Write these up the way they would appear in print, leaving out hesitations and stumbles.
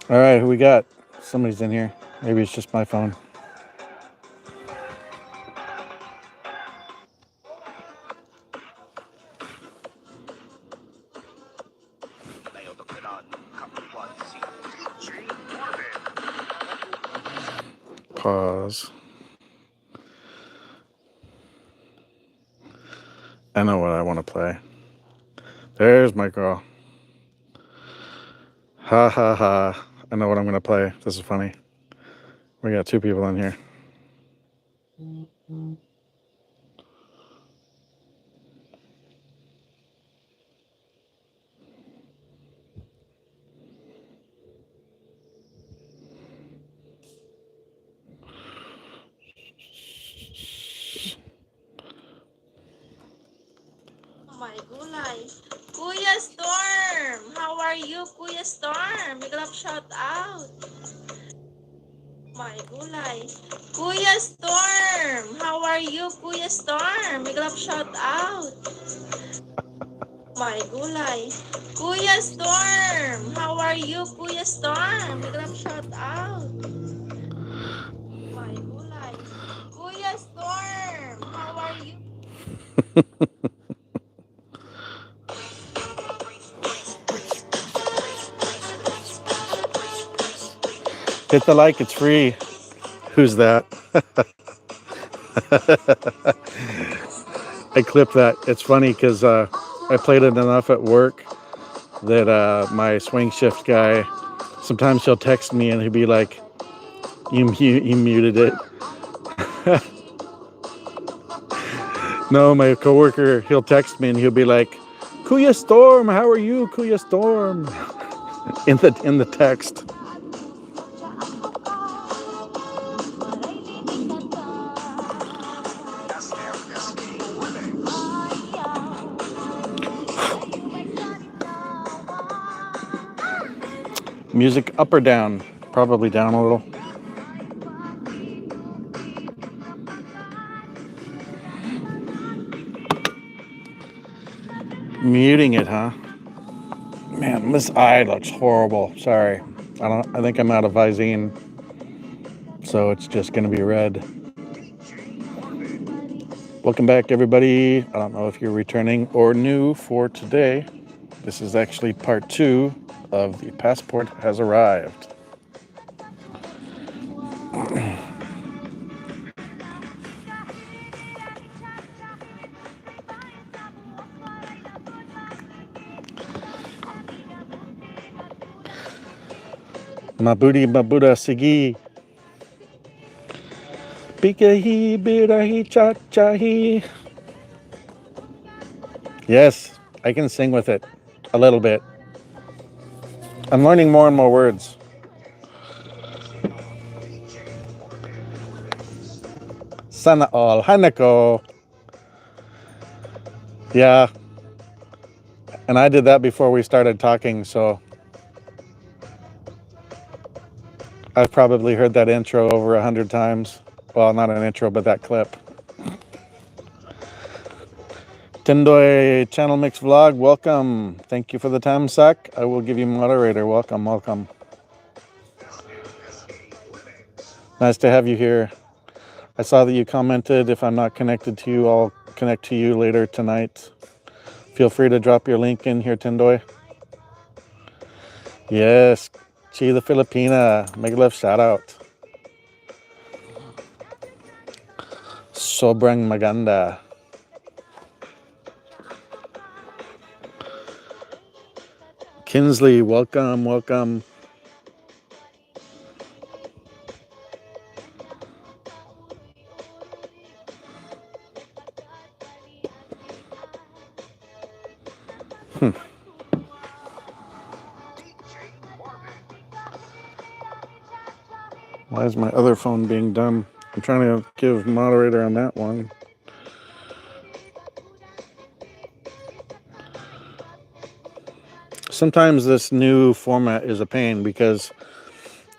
All right, who we got? Somebody's in here. Maybe it's just my phone. Pause. I know what I want to play. There's my girl. Ha ha ha. I know what I'm going to play. This is funny. We got two people in here. My gulay. Kuya Storm! How are you, Kuya Storm? Big love shout out. My gulay. Kuya Storm! How are you, Kuya Storm? Big love shout out. My gulay. Kuya Storm! How are you, Kuya Storm? Big love shout out. My gulay. Kuya Storm! How are you? Hit the like, it's free. Who's that? I clipped that. It's funny because I played it enough at work that my swing shift guy, sometimes he'll text me and he'll be like, you muted it. No, my coworker, he'll text me and he'll be like, Kuya Storm, how are you, Kuya Storm? In the text. Music up or down? Probably down a little. Muting it, huh? Man, this eye looks horrible. Sorry. I think I'm out of Visine. So it's just gonna be red. Welcome back, everybody. I don't know if you're returning or new for today. This is actually part 2 of The Passport Has Arrived. Mabuda Sigi. Bikahi birahi cha chahi. Yes, I can sing with it a little bit. I'm learning more and more words. Sana all Hanako. Yeah. And I did that before we started talking, so I've probably heard that intro over 100 times. Well, not an intro, but that clip. Tendoy Channel Mix Vlog, welcome. Thank you for the time suck. I will give you moderator. Welcome, welcome. Nice to have you here. I saw that you commented. If I'm not connected to you, I'll connect to you later tonight. Feel free to drop your link in here, Tendoy. Yes, Chi the Filipina. Mega love shout out. Sobrang maganda. Kinsley, welcome, welcome. Why is my other phone being dumb? I'm trying to give moderator on that one. Sometimes this new format is a pain because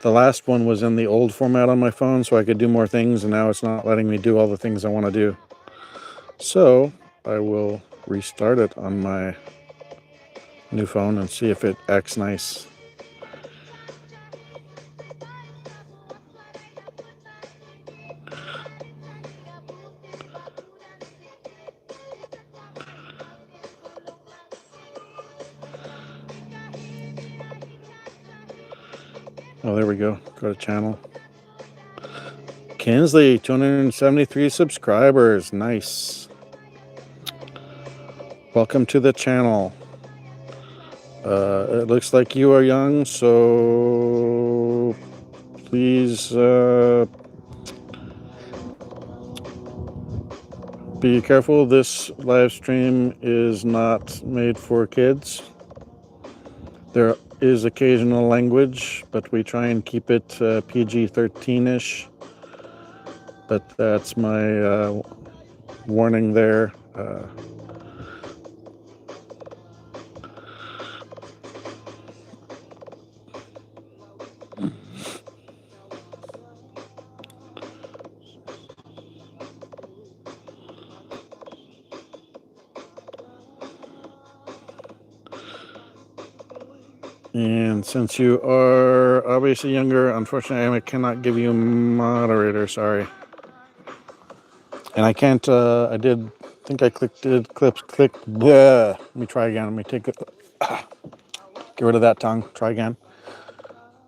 the last one was in the old format on my phone so I could do more things, and now it's not letting me do all the things I want to do. So I will restart it on my new phone and see if it acts nice. Oh, there we go. Go to channel. Kinsley, 273 subscribers. Nice. Welcome to the channel. It looks like you are young, so please be careful. This live stream is not made for kids. There is occasional language, but we try and keep it PG-13-ish. But that's my warning there. And since you are obviously younger, unfortunately, I cannot give you moderator. Sorry. And I can't. I did. Think I clicked. Did clips. Click. Bleh. Let me try again. Let me take it. Get rid of that tongue. Try again.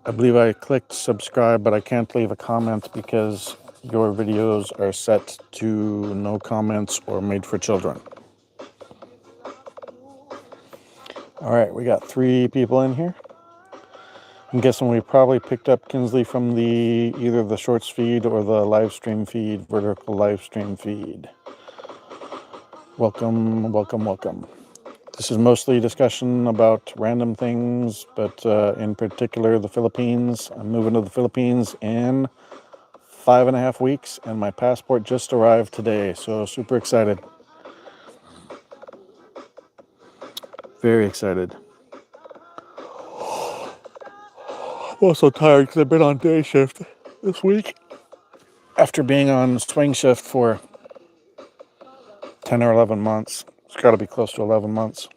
I believe I clicked subscribe, but I can't leave a comment because your videos are set to no comments or made for children. All right, we got 3 people in here. I'm guessing we probably picked up Kinsley from the either the shorts feed or the live stream feed, vertical live stream feed. Welcome, welcome, welcome. This is mostly discussion about random things, but in particular the Philippines. I'm moving to the Philippines in 5.5 weeks, and my passport just arrived today, so super excited. Very excited. Also tired because I've been on day shift this week after being on swing shift for 10 or 11 months. It's got to be close to 11 months.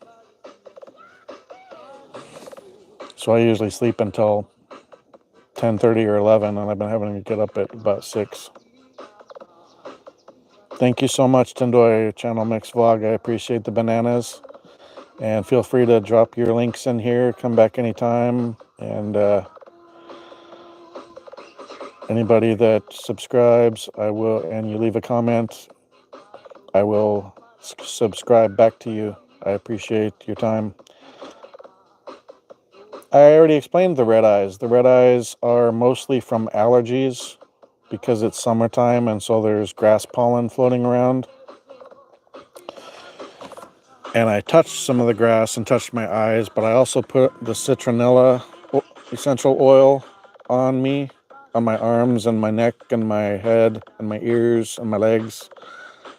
So I usually sleep until 10:30 or 11, and I've been having to get up at about 6. Thank you so much, Tendoy Channel Mix Vlog. I appreciate the bananas. And feel free to drop your links in here. Come back anytime. And anybody that subscribes, and you leave a comment, I will subscribe back to you. I appreciate your time. I already explained the red eyes. The red eyes are mostly from allergies because it's summertime and so there's grass pollen floating around. And I touched some of the grass and touched my eyes, but I also put the citronella essential oil on me, on my arms and my neck and my head and my ears and my legs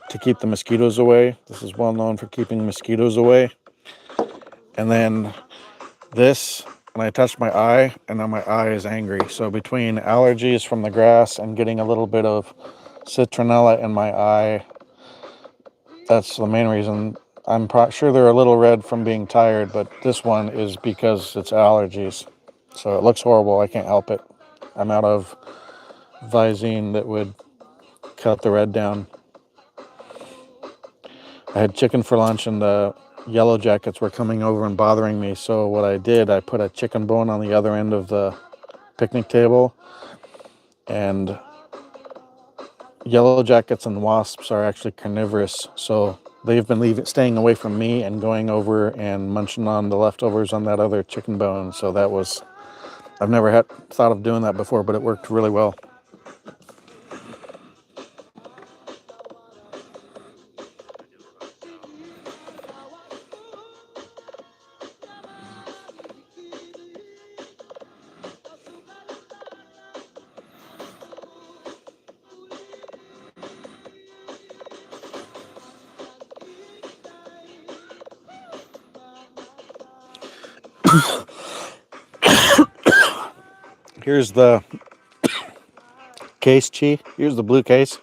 to keep the mosquitoes away. This is well known for keeping mosquitoes away. And then this, and I touched my eye, and now my eye is angry. So between allergies from the grass and getting a little bit of citronella in my eye, that's the main reason. I'm sure they're a little red from being tired, but this one is because it's allergies. So it looks horrible. I can't help it. I'm out of Visine that would cut the red down. I had chicken for lunch, and the yellow jackets were coming over and bothering me. So what I did, I put a chicken bone on the other end of the picnic table, and yellow jackets and wasps are actually carnivorous. So they've been staying away from me and going over and munching on the leftovers on that other chicken bone. So that was, I've never thought of doing that before, but it worked really well. Here's the case, Chi. Here's the blue case.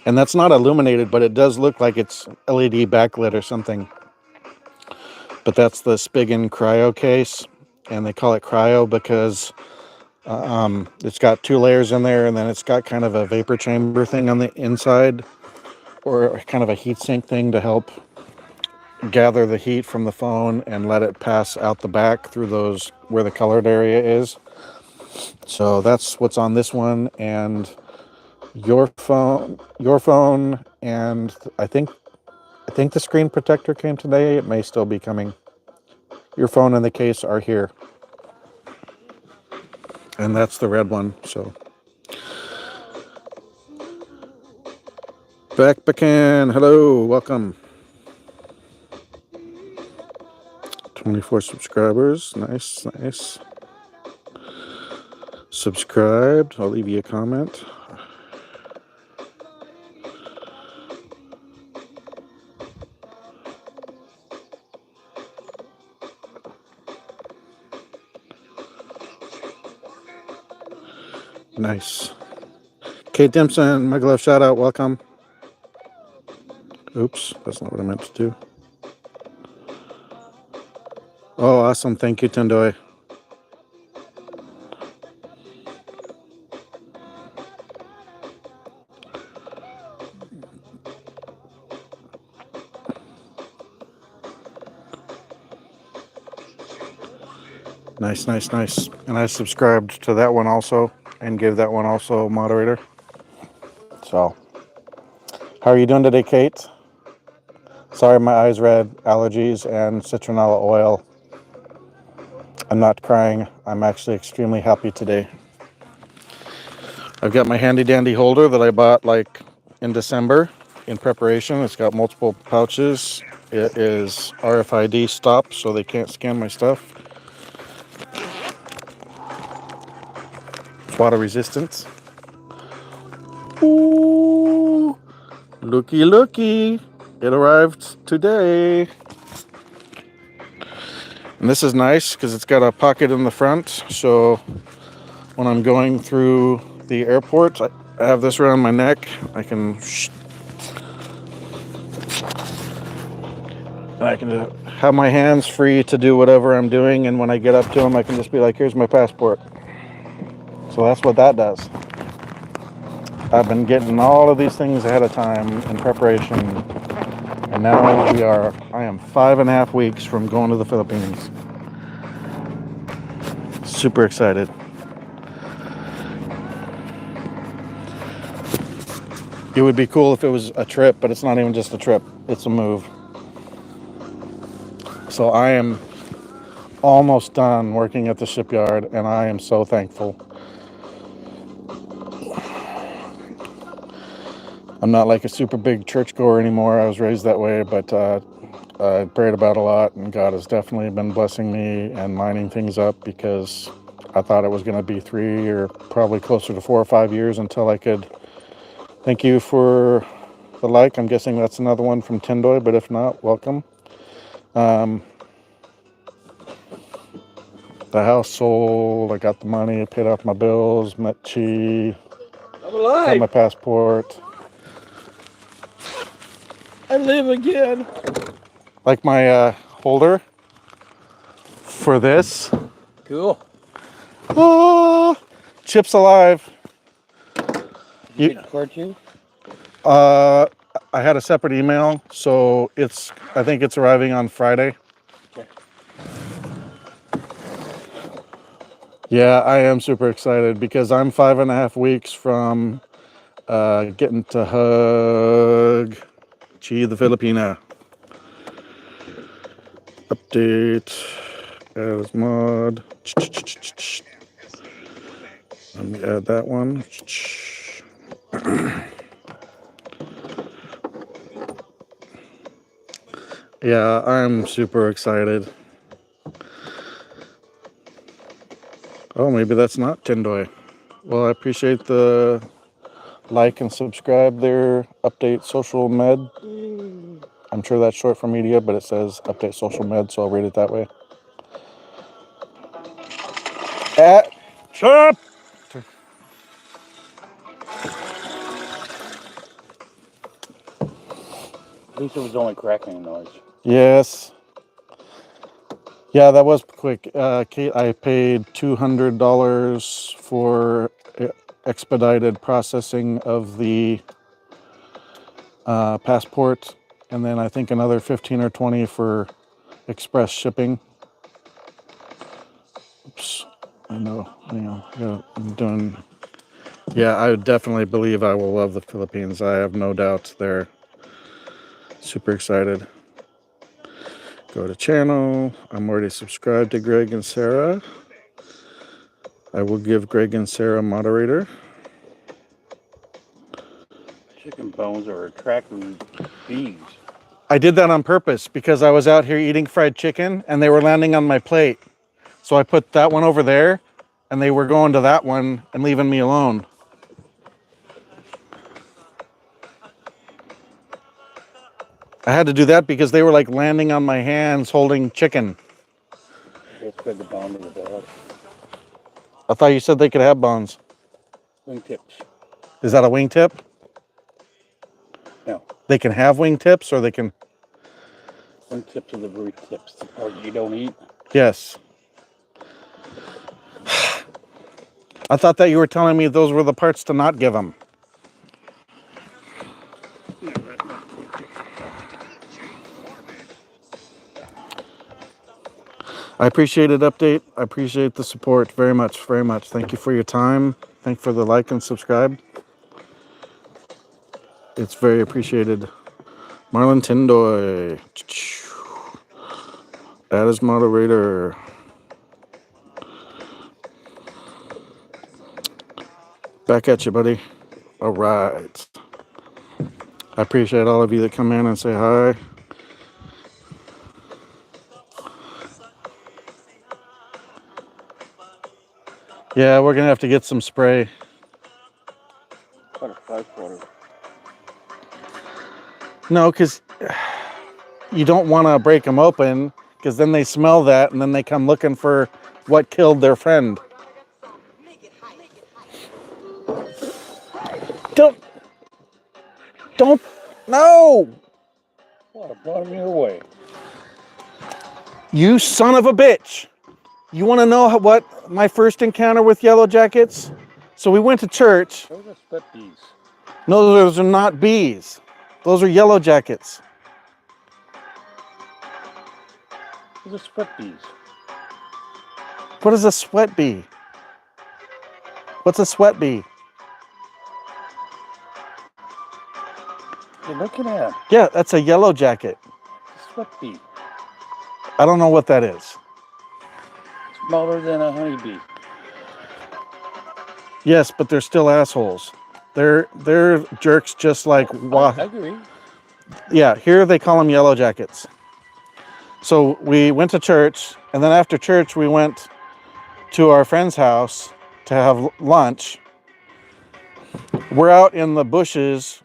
And that's not illuminated, but it does look like it's LED backlit or something. But that's the Spigen cryo case. And they call it cryo because it's got 2 layers in there, and then it's got kind of a vapor chamber thing on the inside, or kind of a heat sink thing to help gather the heat from the phone and let it pass out the back through those where the colored area is. So that's what's on this one, and your phone, and I think the screen protector came today. It may still be coming. Your phone and the case are here, and that's the red one. So Backpackin', hello, welcome. 24 subscribers, nice. Subscribed, I'll leave you a comment. Nice. Kate Dempson, mega love shout out, welcome. Oops, that's not what I meant to do. Oh, awesome, thank you, Tendoy. Nice. And I subscribed to that one also and gave that one also moderator. So, how are you doing today, Kate? Sorry, my eyes red, allergies, and citronella oil. I'm not crying. I'm actually extremely happy today. I've got my handy dandy holder that I bought like in December in preparation. It's got multiple pouches. It is RFID stop, so they can't scan my stuff. It's water resistant. Ooh, looky. It arrived today. And this is nice because it's got a pocket in the front. So when I'm going through the airport, I have this around my neck. I can have my hands free to do whatever I'm doing. And when I get up to them, I can just be like, here's my passport. So that's what that does. I've been getting all of these things ahead of time in preparation. And now I am 5.5 weeks from going to the Philippines. Super excited. It would be cool if it was a trip, but it's not even just a trip. It's a move. So I am almost done working at the shipyard, and I am so thankful. I'm not like a super big churchgoer anymore. I was raised that way, but I prayed about a lot, and God has definitely been blessing me and lining things up, because I thought it was going to be 3 or probably closer to 4 or 5 years until I could. Thank you for the like. I'm guessing that's another one from Tendoy, but if not, welcome. The house sold. I got the money. I paid off my bills. Met Chi. Got my passport. I live again. Like my holder for this. Cool. Oh, Chip's alive. You get the cartoon? I had a separate email, so I think it's arriving on Friday. Okay. Yeah, I am super excited because I'm 5.5 weeks from getting to hug Chi the Filipina. Update as mod. Let me add that one. Yeah, I'm super excited. Oh, maybe that's not Tendoy. Well, I appreciate the like and subscribe there. Update social med. I'm sure that's short for media, but it says update social med, so I'll read it that way. Shut up! At least it was only cracking noise. Yes. Yeah, that was quick. Kate, I paid $200 for expedited processing of the passport, and then I think another 15 or 20 for express shipping. Oops. I know, yeah, I'm doing. Yeah, I definitely believe I will love the Philippines. I have no doubt. They're super excited. Go to channel. I'm already subscribed to Greg and Sarah. I will give Greg and Sarah moderator. Chicken bones are attracting bees. I did that on purpose because I was out here eating fried chicken and they were landing on my plate. So I put that one over there and they were going to that one and leaving me alone. I had to do that because they were like landing on my hands holding chicken. Let's put the bone to the dog. I thought you said they could have bones. Wingtips. Is that a wingtip? No. They can have wingtips or they can... Wingtips are the very tips, the part you don't eat. Yes. I thought that you were telling me those were the parts to not give them. I appreciate it, update. I appreciate the support very much, very much. Thank you for your time. Thank you for the like and subscribe. It's very appreciated. Marlon Tindoy. Add as moderator. Back at you, buddy. All right. I appreciate all of you that come in and say hi. Yeah, we're going to have to get some spray. What a 5-quarter. No, because you don't want to break them open because then they smell that and then they come looking for what killed their friend. Don't, no! What, I brought him your way. You son of a bitch. You want to know what my first encounter with Yellow Jackets? So we went to church. Those are split bees. No, those are not bees. Those are Yellow Jackets. Those are split bees. What is a sweat bee? What's a sweat bee? You're looking at them. Yeah, that's a Yellow Jacket. It's a split bee. I don't know what that is. Smaller than a honeybee. Yes, but they're still assholes. They're jerks just like... I agree. Yeah, here they call them Yellow Jackets. So we went to church, and then after church we went to our friend's house to have lunch. We're out in the bushes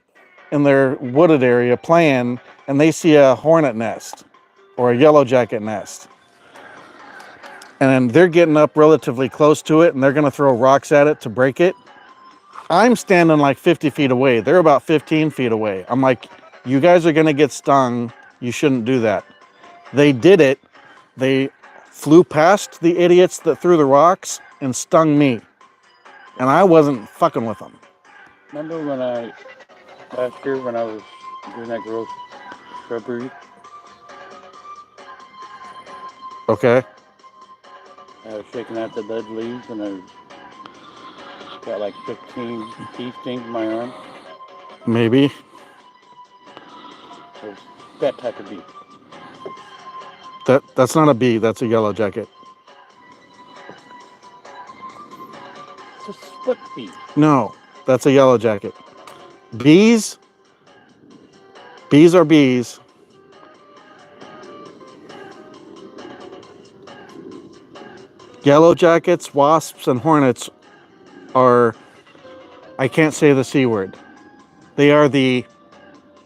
in their wooded area playing, and they see a hornet nest or a yellow jacket nest. And they're getting up relatively close to it, and they're going to throw rocks at it to break it. I'm standing like 50 feet away. They're about 15 feet away. I'm like, you guys are going to get stung. You shouldn't do that. They did it. They flew past the idiots that threw the rocks and stung me. And I wasn't fucking with them. Remember when last year when I was doing that girl's shrubbery? Okay. I was shaking out the dead leaves and I got like 15 bee stings in my arm. Maybe. It was that type of bee. That's not a bee. That's a yellow jacket. It's a split bee. No, that's a yellow jacket. Bees are bees. Yellow jackets, wasps, and hornets are, I can't say the C word. They are the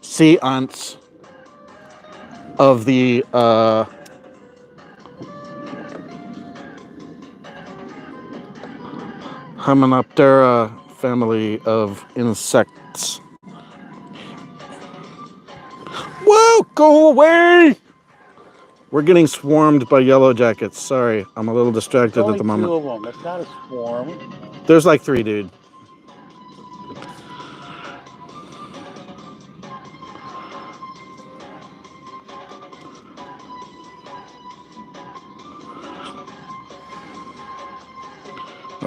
sea ants of the Hymenoptera family of insects. Whoa, go away! We're getting swarmed by yellow jackets. Sorry, I'm a little distracted at the moment. Only 2 of them. That's not a swarm. There's like 3, dude.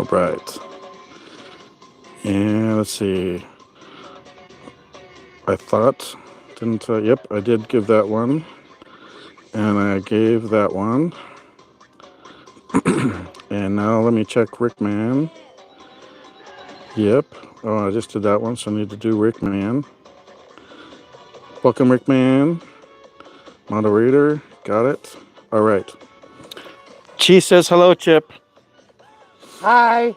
All right. And let's see. I thought, didn't I? Yep, I did give that one. And I gave that one. And now let me check Rickman. Yep. Oh, I just did that one, so I need to do Rickman. Welcome, Rickman. Moderator. Got it. All right. Chi says hello, Chip. Hi.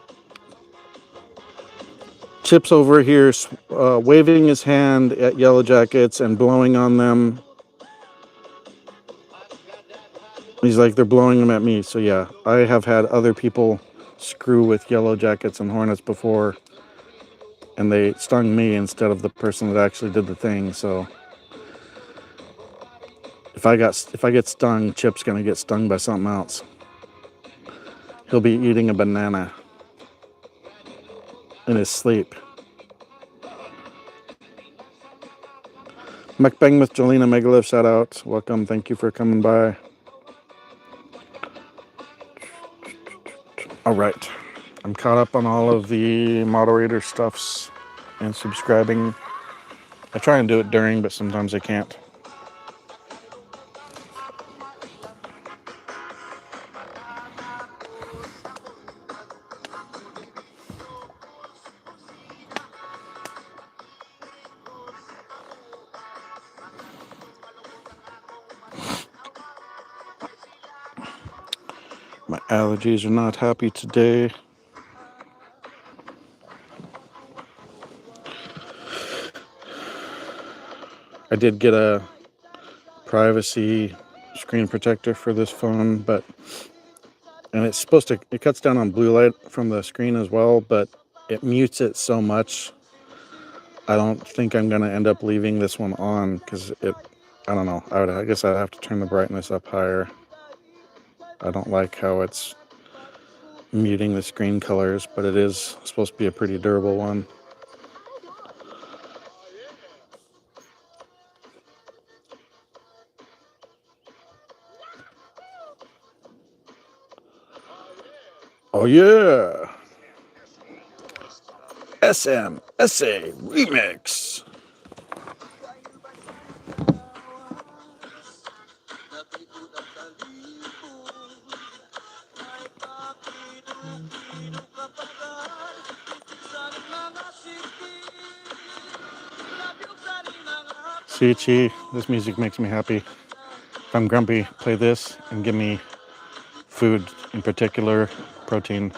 Chip's over here waving his hand at Yellow Jackets and blowing on them. He's like, they're blowing them at me. So yeah, I have had other people screw with Yellow Jackets and Hornets before, and they stung me instead of the person that actually did the thing. So if I get stung, Chip's gonna get stung by something else. He'll be eating a banana in his sleep. Mukbang with Jolena Megaliv, shout out. Welcome, thank you for coming by. All right, I'm caught up on all of the moderator stuffs and subscribing. I try and do it during, but sometimes I can't. My allergies are not happy today. I did get a privacy screen protector for this phone, and it's supposed to, it cuts down on blue light from the screen as well, but it mutes it so much. I don't think I'm gonna end up leaving this one on because I don't know. I guess I'd have to turn the brightness up higher. I don't like how it's muting the screen colors, but it is supposed to be a pretty durable one. Oh yeah! SMSA Remix! See, Chi, this music makes me happy. If I'm grumpy, play this and give me food, in particular, protein.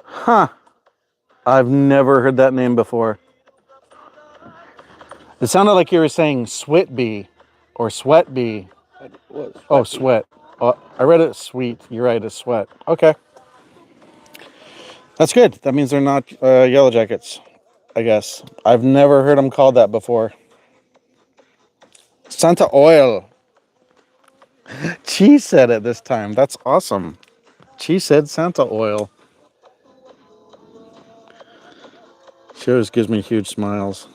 Huh. I've never heard that name before. It sounded like you were saying Sweat Bee or Sweat Bee. Oh, Sweat. Oh, I read it sweet. You're right, it's Sweat. Okay. That's good. That means they're not Yellow Jackets, I guess. I've never heard them called that before. Santa Oil. Chi said it this time. That's awesome. Chi said Santa Oil. She always gives me huge smiles.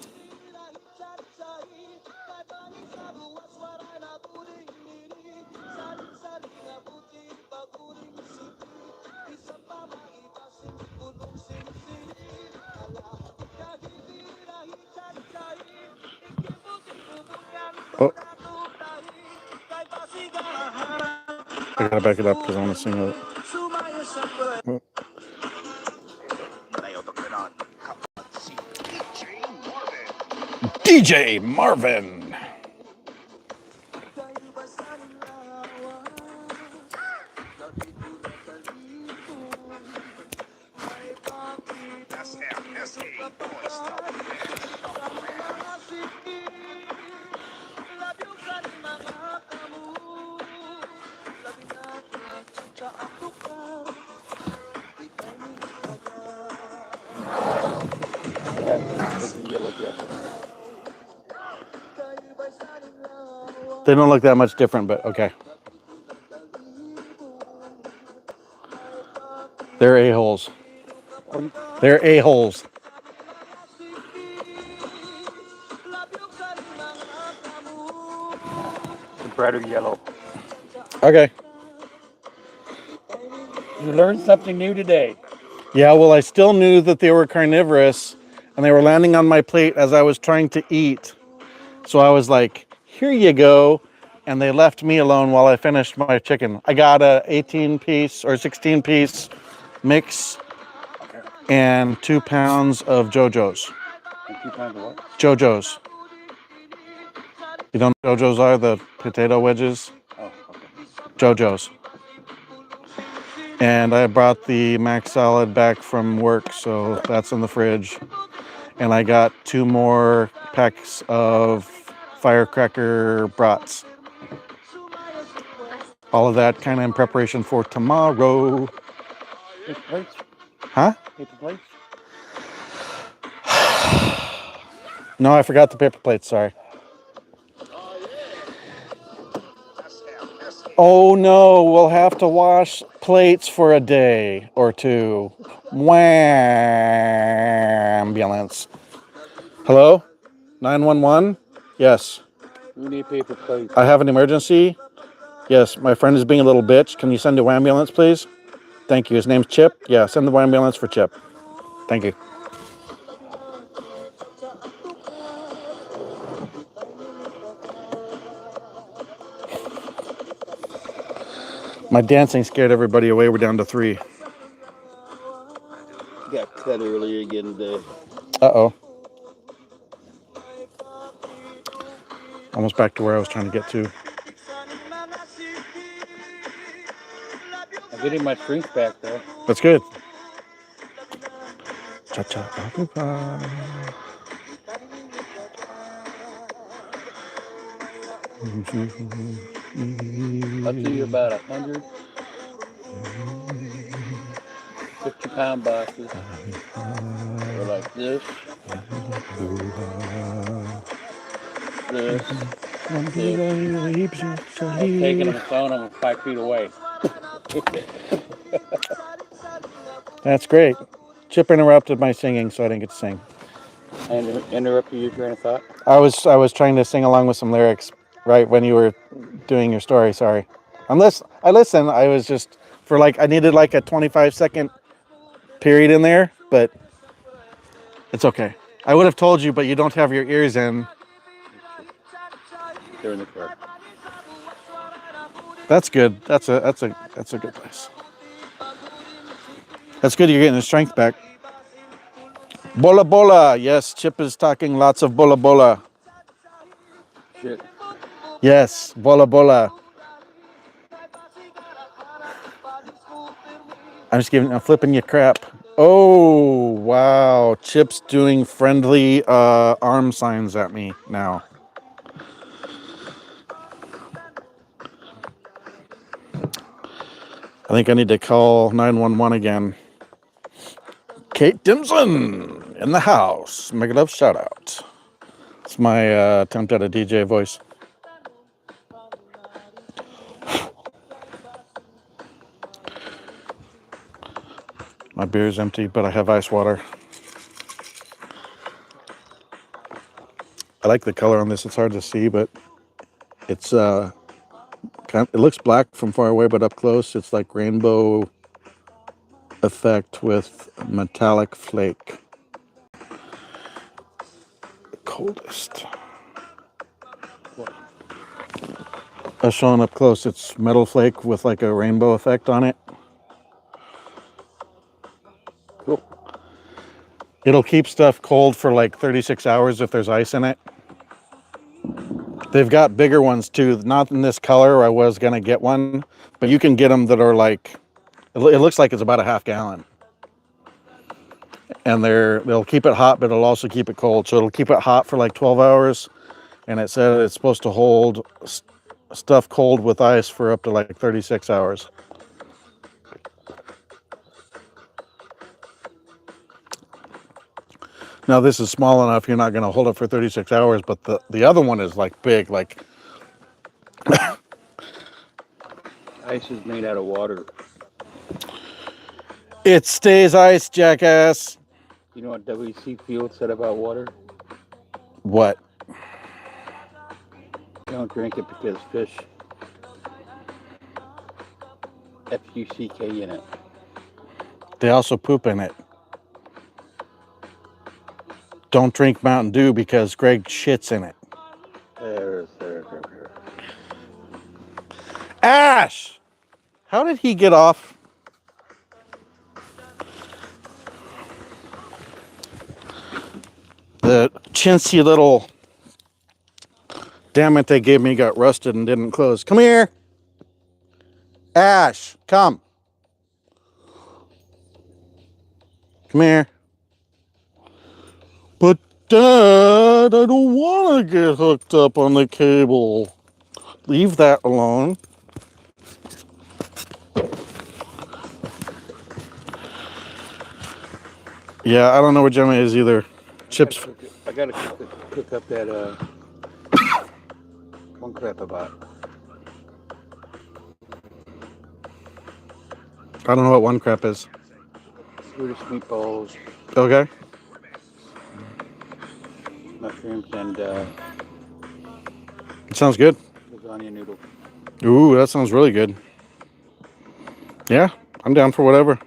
Oh. I gotta back it up because I want to sing it. Oh. DJ Marvin. They don't look that much different, but okay. They're a-holes. They're a-holes. The brighter yellow. Okay. You learned something new today. Yeah, well, I still knew that they were carnivorous, and they were landing on my plate as I was trying to eat. So I was like, here you go. And they left me alone while I finished my chicken. I got a 18-piece or 16-piece mix and 2 pounds of JoJo's. And 2 pounds of what? JoJo's. You know what JoJo's are? The potato wedges? Oh, okay. JoJo's. And I brought the mac salad back from work, so that's in the fridge. And I got 2 more packs of firecracker brats. All of that kind of in preparation for tomorrow. Paper plates? Huh? Paper plates? No, I forgot the paper plates, sorry. Oh no, we'll have to wash plates for a day or two. Ambulance. Hello? 911? Yes. We need paper plates. I have an emergency. Yes, my friend is being a little bitch. Can you send a ambulance, please? Thank you. His name's Chip. Yeah, send the ambulance for Chip. Thank you. My dancing scared everybody away. We're down to 3. Got cut earlier again today. Uh-oh. Almost back to where I was trying to get to. I'm getting my strength back though. That's good. Cha-cha-ba-ba-ba. Up to about 150-pound boxes. They're like this. This. I'm taking them and throwing them 5 feet away. That's great. Chip interrupted my singing, so I didn't get to sing. And interrupted your train of thought? I was trying to sing along with some lyrics right when you were doing your story. Sorry. I listen. I was just I needed like a 25-second period in there, but it's okay. I would have told you, but you don't have your ears in. They're in the car. That's good. That's a good place. That's good. You're getting the strength back. Bola bola. Yes, Chip is talking lots of bola bola. Shit. Yes, bola bola. I'm flipping you crap. Oh, wow. Chip's doing friendly arm signs at me now. I think I need to call 911 again. Kate Dimson in the house. Make it up, shout out. It's my attempt at a DJ voice. My beer is empty, but I have ice water. I like the color on this. It's hard to see, but it's it looks black from far away, but up close, it's like rainbow effect with metallic flake. The coldest. As shown up close, it's metal flake with like a rainbow effect on it. Cool. It'll keep stuff cold for like 36 hours if there's ice in it. They've got bigger ones too, not in this color. I was gonna get one, but you can get them that are like, it looks like it's about a half gallon. And they'll keep it hot, but it'll also keep it cold. So it'll keep it hot for like 12 hours. And it said it's supposed to hold stuff cold with ice for up to like 36 hours. Now this is small enough, you're not gonna hold it for 36 hours, but the other one is like big, like. Ice is made out of water. It stays ice, jackass. You know what W.C. Fields said about water? What? Don't drink it because fish F-U-C-K in it. They also poop in it. Don't drink Mountain Dew because Greg shits in it. There. Ash! How did he get off? The chintzy little... Damn it, they gave me got rusted and didn't close. Come here! Ash, come. Come here. But Dad, I don't want to get hooked up on the cable. Leave that alone. Yeah, I don't know where Gemma is either. Chips. I gotta cook up that one crap I bought. I don't know what one crap is. Swedish meatballs, Okay. mushrooms, and It sounds good. lasagna noodle. Ooh, that sounds really good. Yeah, I'm down for whatever.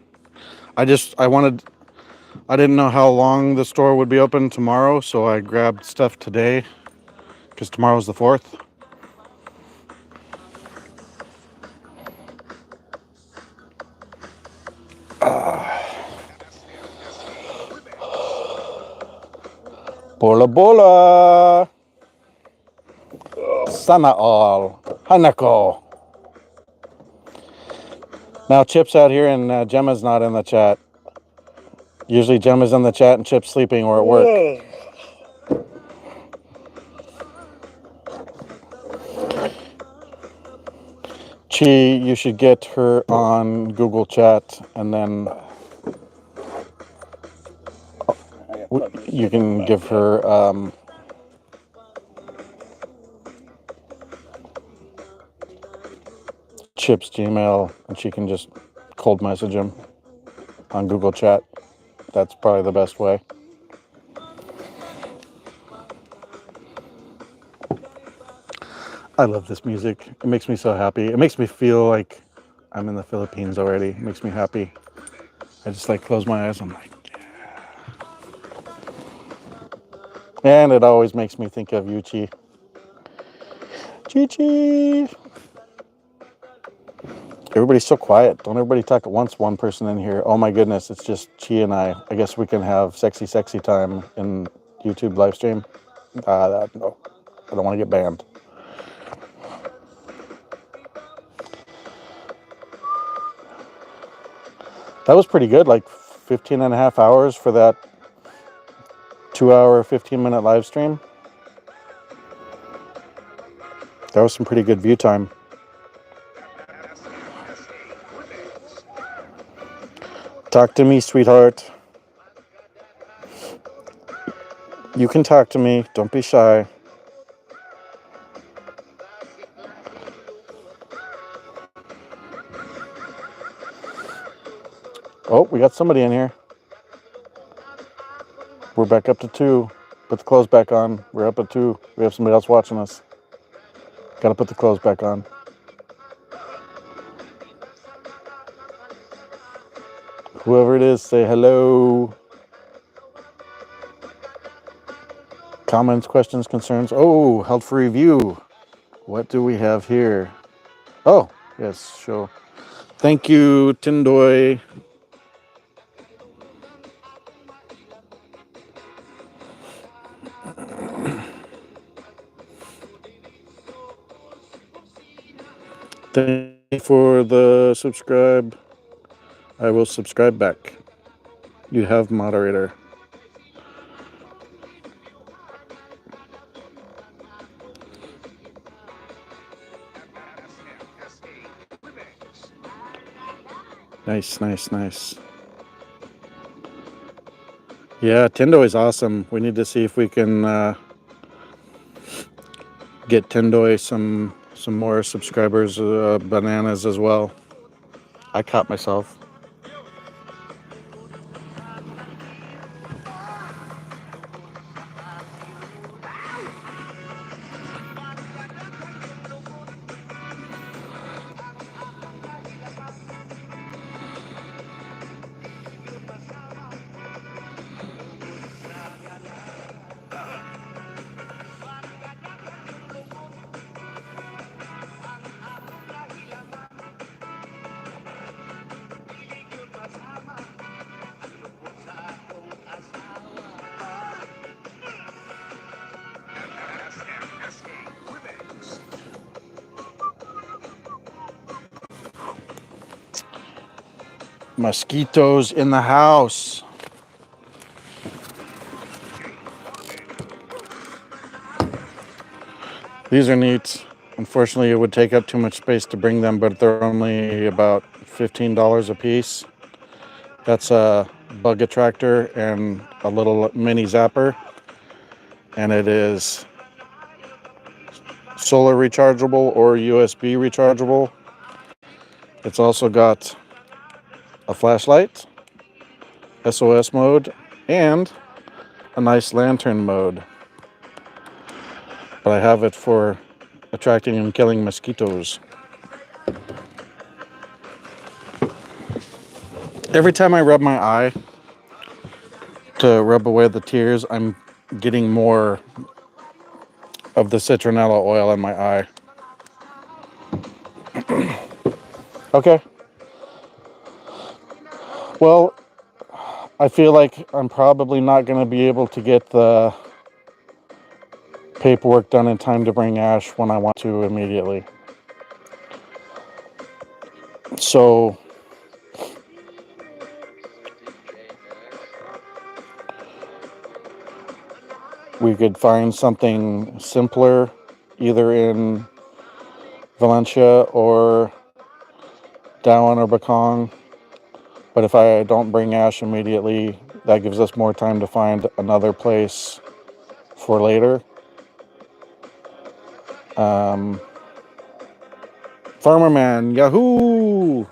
I didn't know how long the store would be open tomorrow, so I grabbed stuff today because tomorrow's the 4th. Bola bola. Sana all. Hanako. Now Chip's out here and Gemma's not in the chat. Usually Gemma's in the chat and Chip's sleeping or at work. Chi, you should get her on Google Chat and then you can give her Chip's Gmail and she can just cold message him on Google Chat. That's probably the best way. I love this music. It makes me so happy. It makes me feel like I'm in the Philippines already. It makes me happy. I just like close my eyes. I'm like, yeah. And it always makes me think of you, Chi. Chi. Everybody's so quiet. Don't everybody talk at once. One person in here. Oh my goodness, it's just Chi and I. I guess we can have sexy time in YouTube live stream. No, I don't want to get banned. That was pretty good, like 15 and a half hours for that 2-hour, 15-minute live stream. That was some pretty good view time. Talk to me, sweetheart. You can talk to me. Don't be shy. Oh, we got somebody in here. We're back up to 2. Put the clothes back on. We're up at 2. We have somebody else watching us. Gotta put the clothes back on. Whoever it is, say hello. Comments, questions, concerns. Oh, held for review. What do we have here? Oh, yes, show. Thank you, Tindoy. Thank you for the subscribe. I will subscribe back. You have moderator. Nice. Yeah, Tendo is awesome. We need to see if we can get Tendoy some more subscribers, bananas as well. I caught myself. Mosquitoes in the house. These are neat. Unfortunately, it would take up too much space to bring them, but they're only about $15 a piece. That's a bug attractor and a little mini zapper. And it is solar rechargeable or USB rechargeable. It's also got a flashlight, SOS mode, and a nice lantern mode. But I have it for attracting and killing mosquitoes. Every time I rub my eye to rub away the tears, I'm getting more of the citronella oil in my eye. Okay. Well, I feel like I'm probably not going to be able to get the paperwork done in time to bring Ash when I want to immediately. So we could find something simpler, either in Valencia or Darwin or Bakong. But if I don't bring Ash immediately, that gives us more time to find another place for later. Farmer Man, yahoo!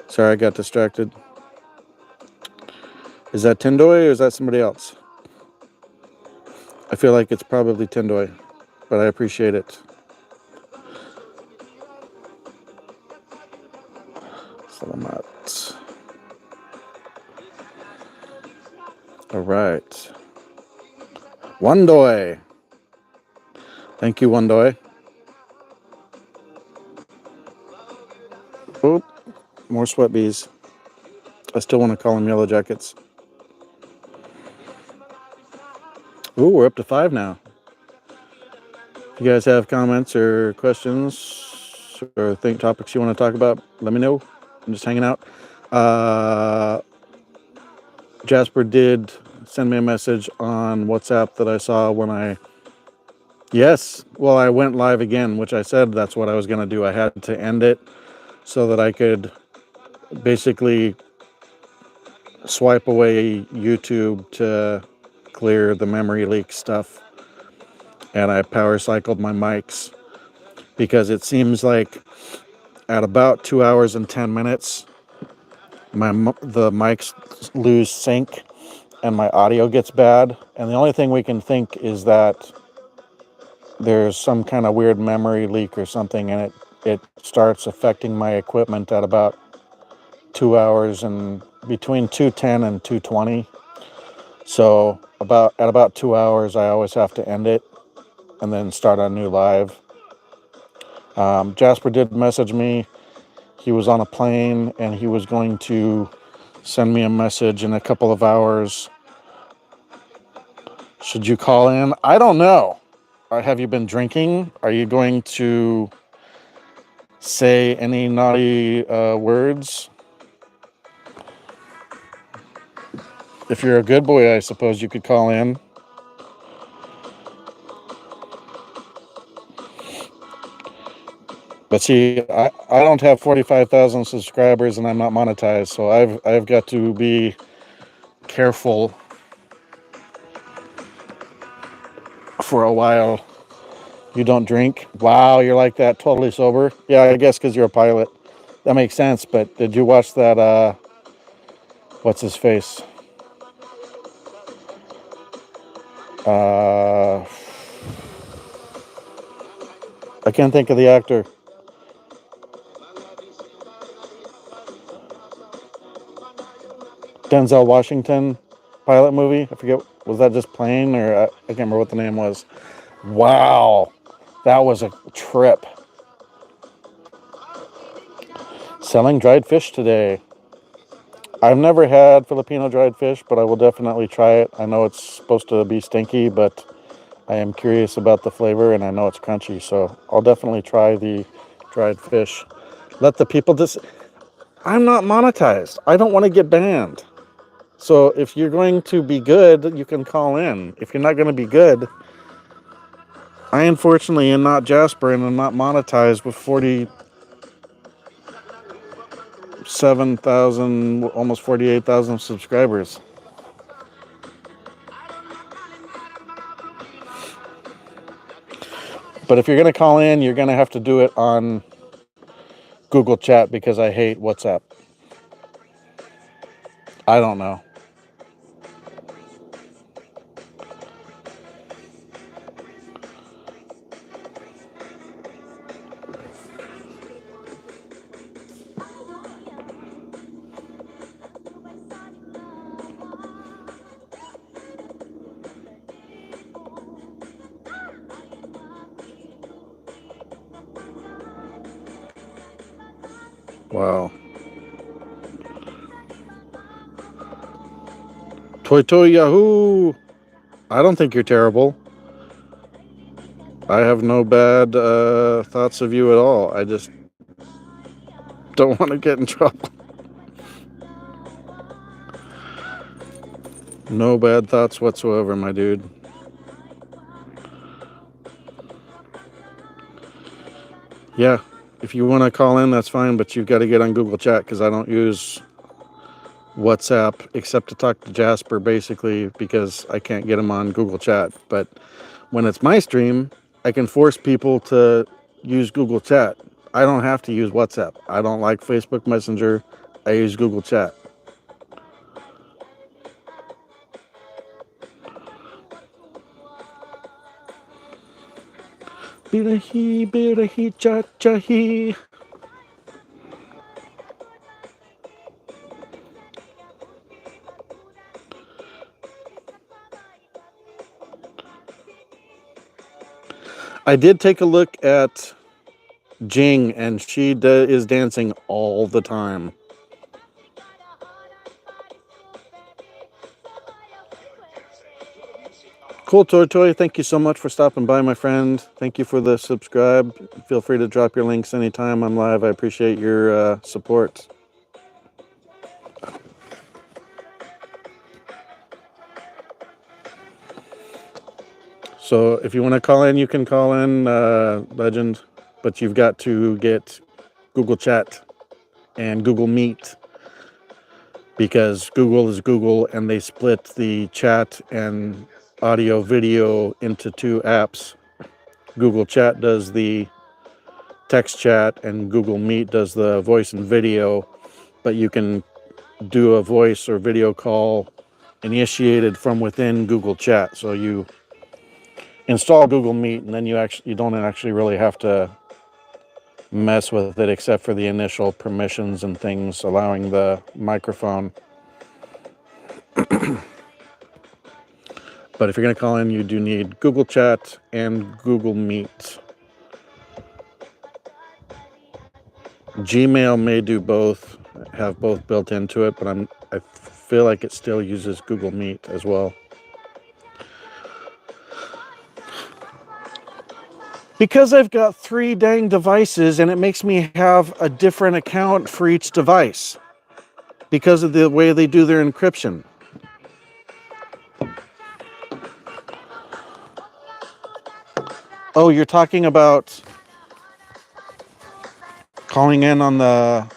Sorry, I got distracted. Is that Tindoy or is that somebody else? I feel like it's probably Tindoy, but I appreciate it. Salamat. All right. Wandoy. Thank you, Wandoy. Oop, more sweat bees. I still want to call them yellow jackets. Ooh, we're up to 5 now. If you guys have comments or questions or think topics you want to talk about, let me know. I'm just hanging out. Jasper did send me a message on WhatsApp that I saw when I... Yes, well, I went live again, which I said that's what I was going to do. I had to end it so that I could basically swipe away YouTube to clear the memory leak stuff. And I power cycled my mics because it seems like at about 2 hours and 10 minutes, the mics lose sync and my audio gets bad. And the only thing we can think is that there's some kind of weird memory leak or something, and it starts affecting my equipment at about 2 hours and between 2:10 and 2:20. So at about 2 hours, I always have to end it and then start a new live. Jasper did message me. He was on a plane and he was going to send me a message in a couple of hours. Should you call in? I don't know. Have you been drinking? Are you going to say any naughty words? If you're a good boy, I suppose you could call in. But see, I don't have 45,000 subscribers and I'm not monetized, so I've got to be careful for a while. You don't drink? Wow, you're like that, totally sober? Yeah, I guess because you're a pilot. That makes sense, but did you watch that, what's his face? I can't think of the actor. Denzel Washington pilot movie. I forget, was that just Plane or I can't remember what the name was. Wow, that was a trip. Selling dried fish today. I've never had Filipino dried fish, but I will definitely try it. I know it's supposed to be stinky, but I am curious about the flavor and I know it's crunchy, so I'll definitely try the dried fish. Let the people I'm not monetized. I don't want to get banned. So if you're going to be good, you can call in. If you're not going to be good, I unfortunately am not Jasper and I'm not monetized with 47,000, almost 48,000 subscribers. But if you're going to call in, you're going to have to do it on Google Chat because I hate WhatsApp. I don't know. Wow. Toy Toy Yahoo! I don't think you're terrible. I have no bad thoughts of you at all. I just don't want to get in trouble. No bad thoughts whatsoever, my dude. Yeah, if you want to call in, that's fine, but you've got to get on Google Chat because I don't use WhatsApp except to talk to Jasper, basically, because I can't get him on Google Chat. But when it's my stream, I can force people to use Google Chat. I don't have to use WhatsApp. I don't like Facebook Messenger. I use Google Chat. Birahi, cha cha he. I did take a look at Jing, and she is dancing all the time. Cool, Toy Toy. Thank you so much for stopping by, my friend. Thank you for the subscribe. Feel free to drop your links anytime I'm live. I appreciate your support. So if you want to call in, you can call in, Legend. But you've got to get Google Chat and Google Meet because Google is Google and they split the chat and audio video into two apps. Google Chat does the text chat and Google Meet does the voice and video, but you can do a voice or video call initiated from within Google Chat. So you install Google Meet and then you don't actually really have to mess with it except for the initial permissions and things allowing the microphone. But if you're going to call in, you do need Google Chat and Google Meet. Gmail may do both, have both built into it, but I feel like it still uses Google Meet as well. Because I've got 3 dang devices and it makes me have a different account for each device because of the way they do their encryption. Oh, you're talking about calling in on the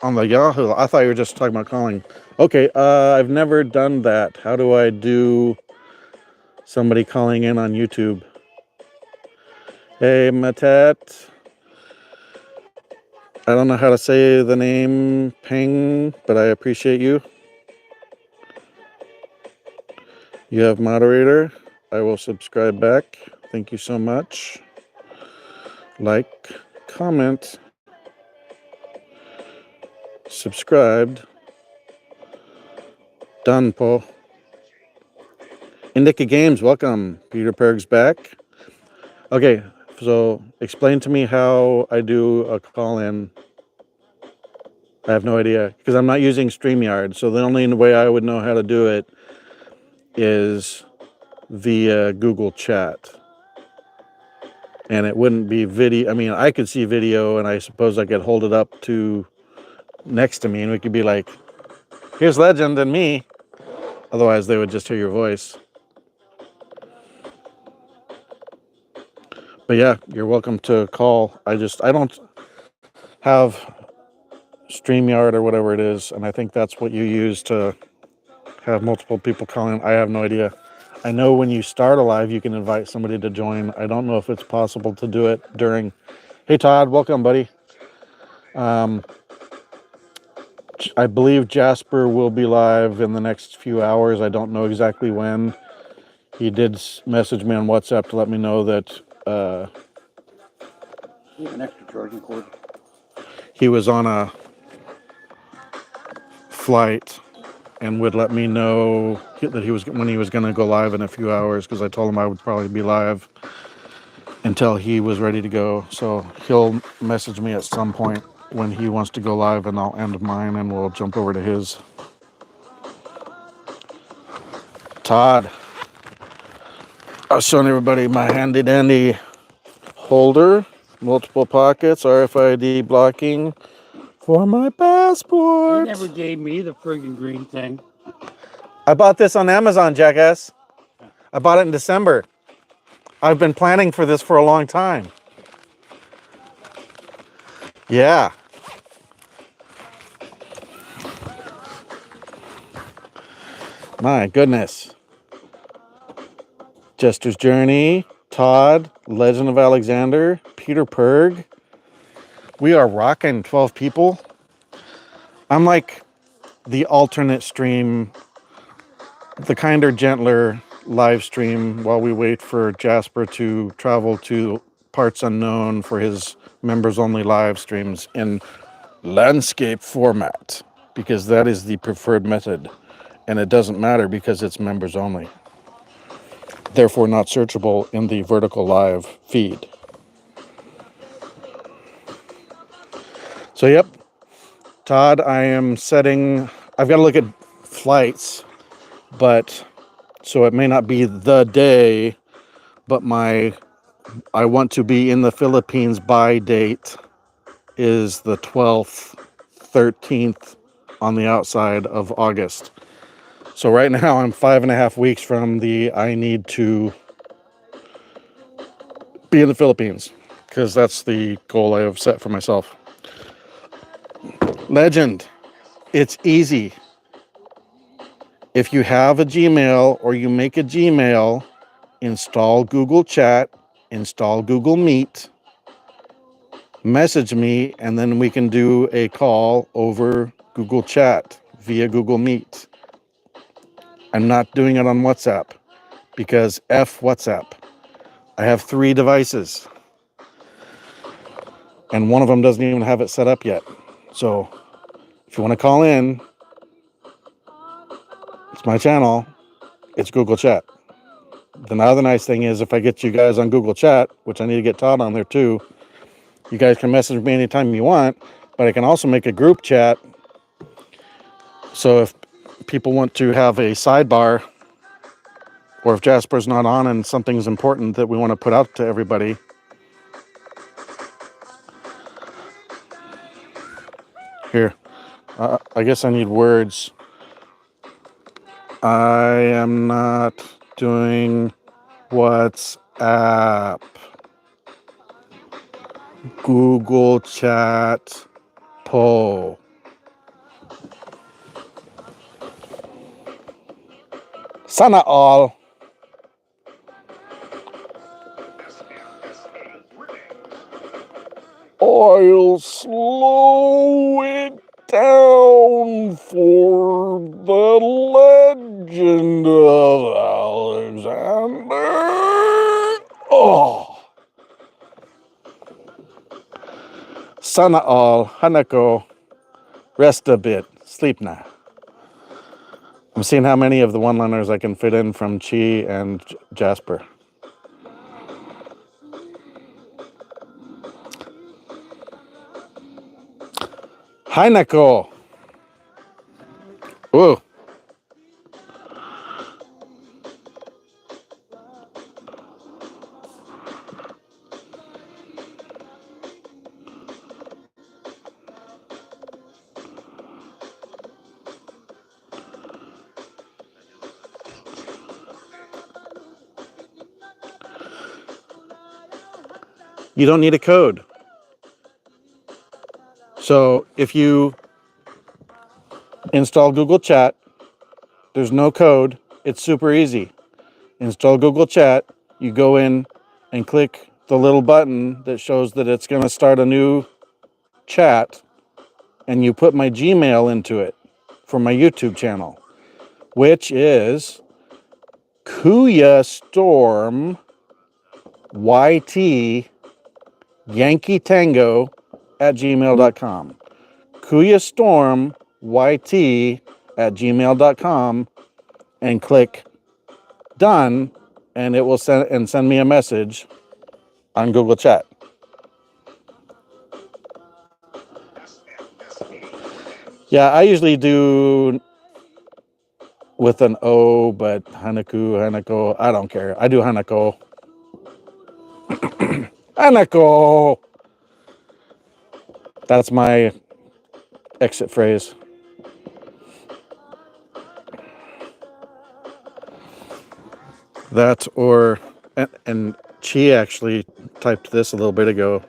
Yahoo. I thought you were just talking about calling. Okay, I've never done that. How do I do somebody calling in on YouTube? Hey, Matet. I don't know how to say the name Peng, but I appreciate you. You have moderator. I will subscribe back. Thank you so much. Like, comment, subscribed. Done, Paul. Indica Games, welcome. Peter Perg's back. Okay, so explain to me how I do a call-in. I have no idea because I'm not using StreamYard. So the only way I would know how to do it is via Google Chat. And it wouldn't be video. I mean, I could see video and I suppose I could hold it up to next to me and we could be like, here's Legend and me. Otherwise, they would just hear your voice. But yeah, you're welcome to call. I don't have StreamYard or whatever it is, and I think that's what you use to have multiple people calling. I have no idea. I know when you start a live, you can invite somebody to join. I don't know if it's possible to do it during. Hey Todd, welcome, buddy. I believe Jasper will be live in the next few hours. I don't know exactly when. He did message me on WhatsApp to let me know that You have an extra charging cord. he was on a flight and would let me know that he was when he was going to go live in a few hours, because I told him I would probably be live until he was ready to go. So he'll message me at some point when he wants to go live, and I'll end mine and we'll jump over to his. Todd, I was showing everybody my handy dandy holder, multiple pockets, RFID blocking for my They passport. never gave me the friggin' green thing. I bought this on Amazon, jackass. I bought it in December. I've been planning for this for a long time. Yeah. My goodness. Jester's Journey, Todd, Legend of Alexander, Peter Perg. We are rocking 12 people. I'm like the alternate stream, the kinder, gentler live stream while we wait for Jasper to travel to parts unknown for his members only live streams in landscape format, because that is the preferred method. And it doesn't matter because it's members only. Therefore not searchable in the vertical live feed. So yep, Todd, I've got to look at flights, but so it may not be the day, but I want to be in the Philippines by date is the 12th, 13th on the outside of August. So right now I'm 5.5 weeks from I need to be in the Philippines, because that's the goal I have set for myself. Legend, it's easy. If you have a Gmail or you make a Gmail, install Google Chat, install Google Meet, message me, and then we can do a call over Google Chat via Google Meet. I'm not doing it on WhatsApp because F WhatsApp. I have 3 devices and one of them doesn't even have it set up yet. So if you want to call in, it's my channel, it's Google Chat. The other nice thing is if I get you guys on Google Chat, which I need to get Todd on there too, you guys can message me anytime you want, but I can also make a group chat. So if people want to have a sidebar, or if Jasper's not on and something's important that we want to put out to everybody. Here, I guess I need words. I am not doing WhatsApp. Google Chat Po. Sana all. I'll slow it down for the legend of Alexander. Oh. Sana all. Hanako. Rest a bit. Sleep now. I'm seeing how many of the one-liners I can fit in from Chi and Jasper. Hi, Nicole. Ooh. You don't need a code. So if you install Google Chat, there's no code. It's super easy. Install Google Chat. You go in and click the little button that shows that it's going to start a new chat, and you put my Gmail into it for my YouTube channel, which is KuyaStorm YT Yankee Tango at gmail.com. KuyaStorm YT at gmail.com, and click done, and it will send me a message on Google Chat. Yeah, I usually do with an O, but Hanako, I don't care. I do Hanako. Hanako! That's my exit phrase. That or, and Chi actually typed this a little bit ago.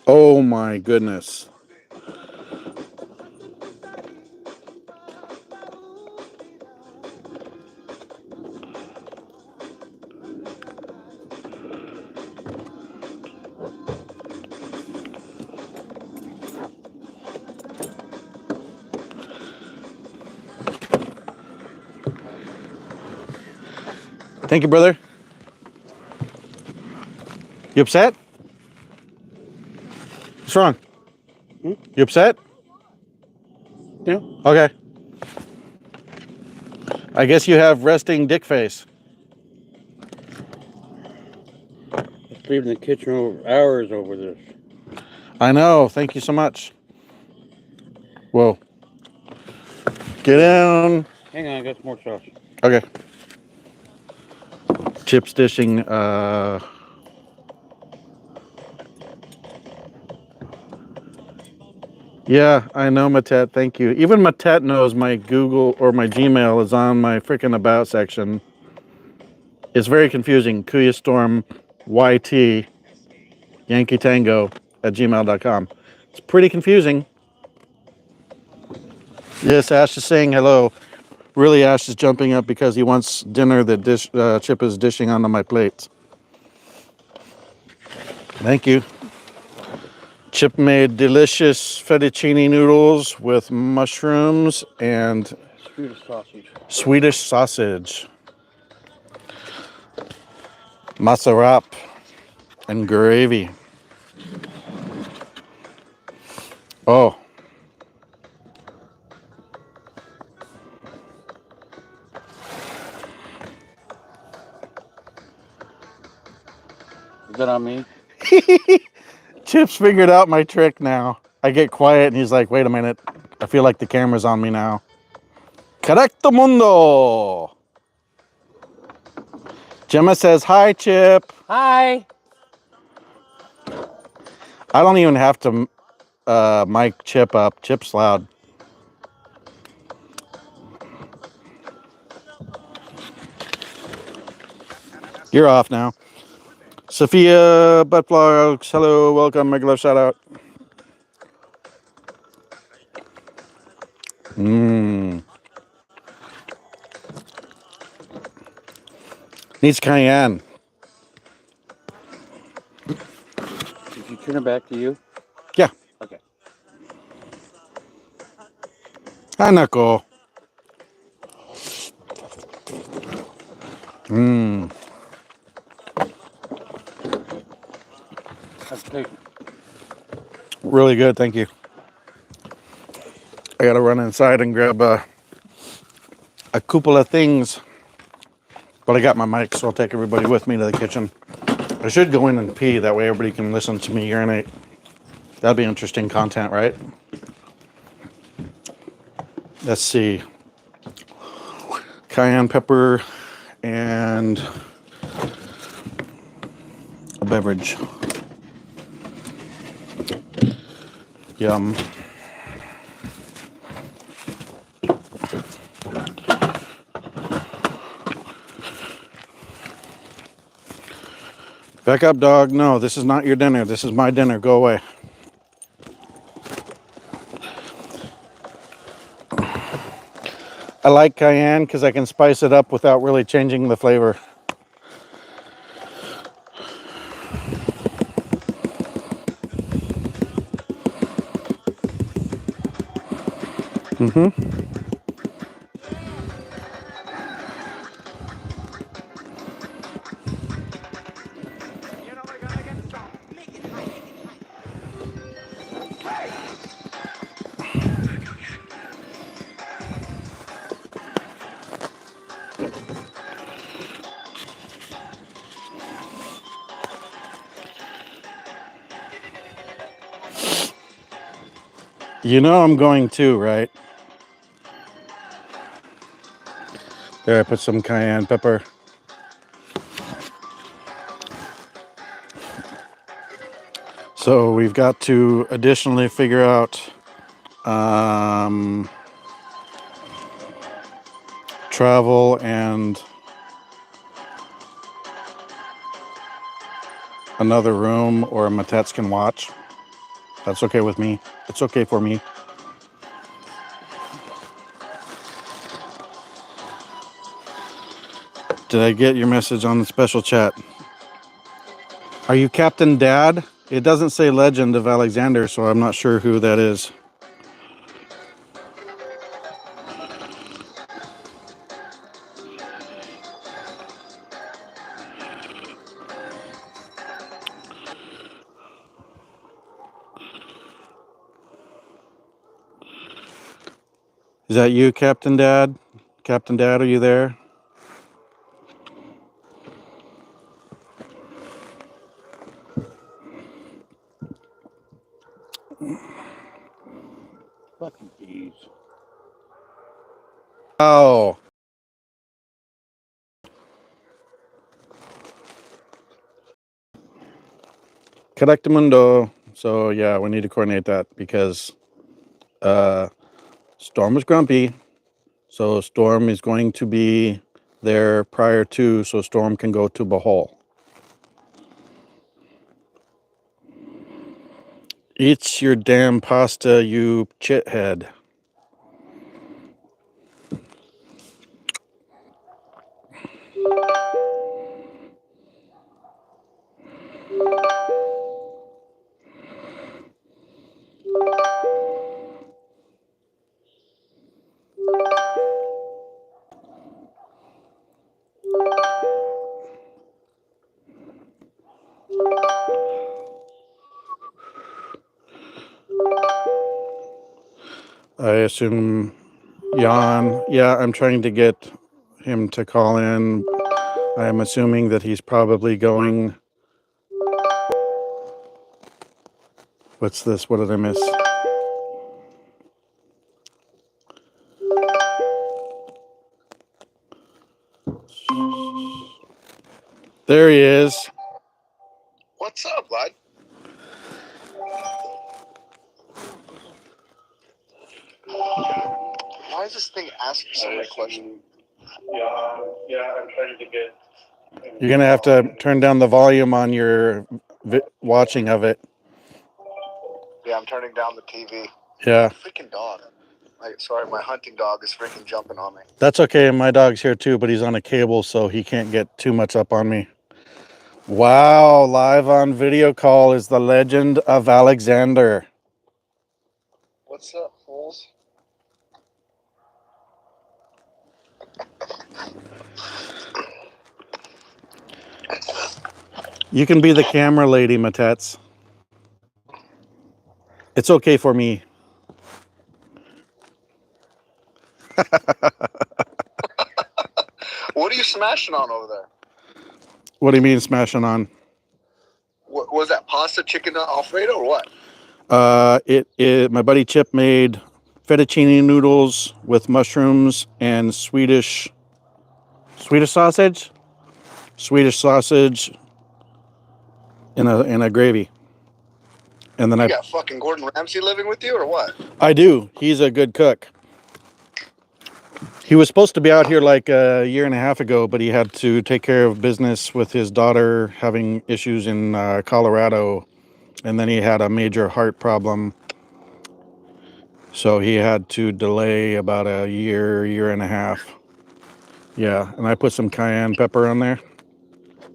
Oh my goodness. Thank you, brother. You upset? What's wrong? You upset? Yeah. Okay. I guess you have resting dick face. Just leaving the kitchen over hours over this. I know. Thank you so much. Whoa. Get down. Hang on, I got some more sauce. Okay. Chips dishing. Yeah, I know, Matet. Thank you. Even Matet knows my Google or my Gmail is on my freaking about section. It's very confusing. KuyaStorm YT Yankee Tango at gmail.com. It's pretty confusing. Yes, Ash is saying hello. Really, Ash is jumping up because he wants dinner that Chip is dishing onto my plate. Thank you. Chip made delicious fettuccine noodles with mushrooms and Swedish sausage. Swedish sausage, mozzarella, and gravy. Oh, Is that on me? Chip's figured out my trick now. I get quiet and he's like, wait a minute. I feel like the camera's on me now. Correcto mundo. Gemma says, hi, Chip. Hi. I don't even have to mic Chip up. Chip's loud. You're off now. Sophia Buttblocks, hello, welcome, mega love shout out. Needs cayenne. Did you turn it back to you? Yeah. Okay. Hanako. Okay. Really good, thank you. I gotta run inside and grab a couple of things. But I got my mic, so I'll take everybody with me to the kitchen. I should go in and pee, that way everybody can listen to me urinate. That'd be interesting content, right? Let's see. Cayenne pepper and a beverage. Yum. Back up, dog. No, this is not your dinner. This is my dinner. Go away. I like cayenne because I can spice it up without really changing the flavor. Mm-hmm. You know I'm going to, right? There, I put some cayenne pepper. So we've got to additionally figure out travel and another room or Matets can watch. That's okay with me. It's okay for me. Did I get your message on the special chat? Are you Captain Dad? It doesn't say Legend of Alexander, so I'm not sure who that is. Is that you, Captain Dad? Captain Dad, are you there? Fucking bees. Oh. Correctamundo. So yeah, we need to coordinate that because Storm is grumpy. So Storm is going to be there prior to, so Storm can go to Bohol. Eat your damn pasta, you chithead. I assume Jan, yeah, I'm trying to get him to call in. I am assuming that he's probably going. What's this? What did I miss? There he is. What's up, bud? Why is this thing asking so many questions? Yeah, I'm trying to get. You're gonna have to turn down the volume on your watching of it. Yeah, I'm turning down the TV. Yeah. Freaking dog. Sorry, my hunting dog is freaking jumping on me. That's okay. My dog's here too, but he's on a cable, so he can't get too much up on me. Wow, live on video call is the Legend of Alexander. What's up, fools? You can be the camera lady, Matets. It's okay for me. What are you smashing on over there? What do you mean smashing on? What was that? Pasta, chicken Alfredo, or what? My buddy Chip made fettuccine noodles with mushrooms and Swedish sausage in a gravy. And then You got fucking Gordon Ramsay living with you, or what? I do. He's a good cook. He was supposed to be out here like a year and a half ago, but he had to take care of business with his daughter having issues in Colorado, and then he had a major heart problem. So he had to delay about a year and a half. Yeah, and I put some cayenne pepper on there.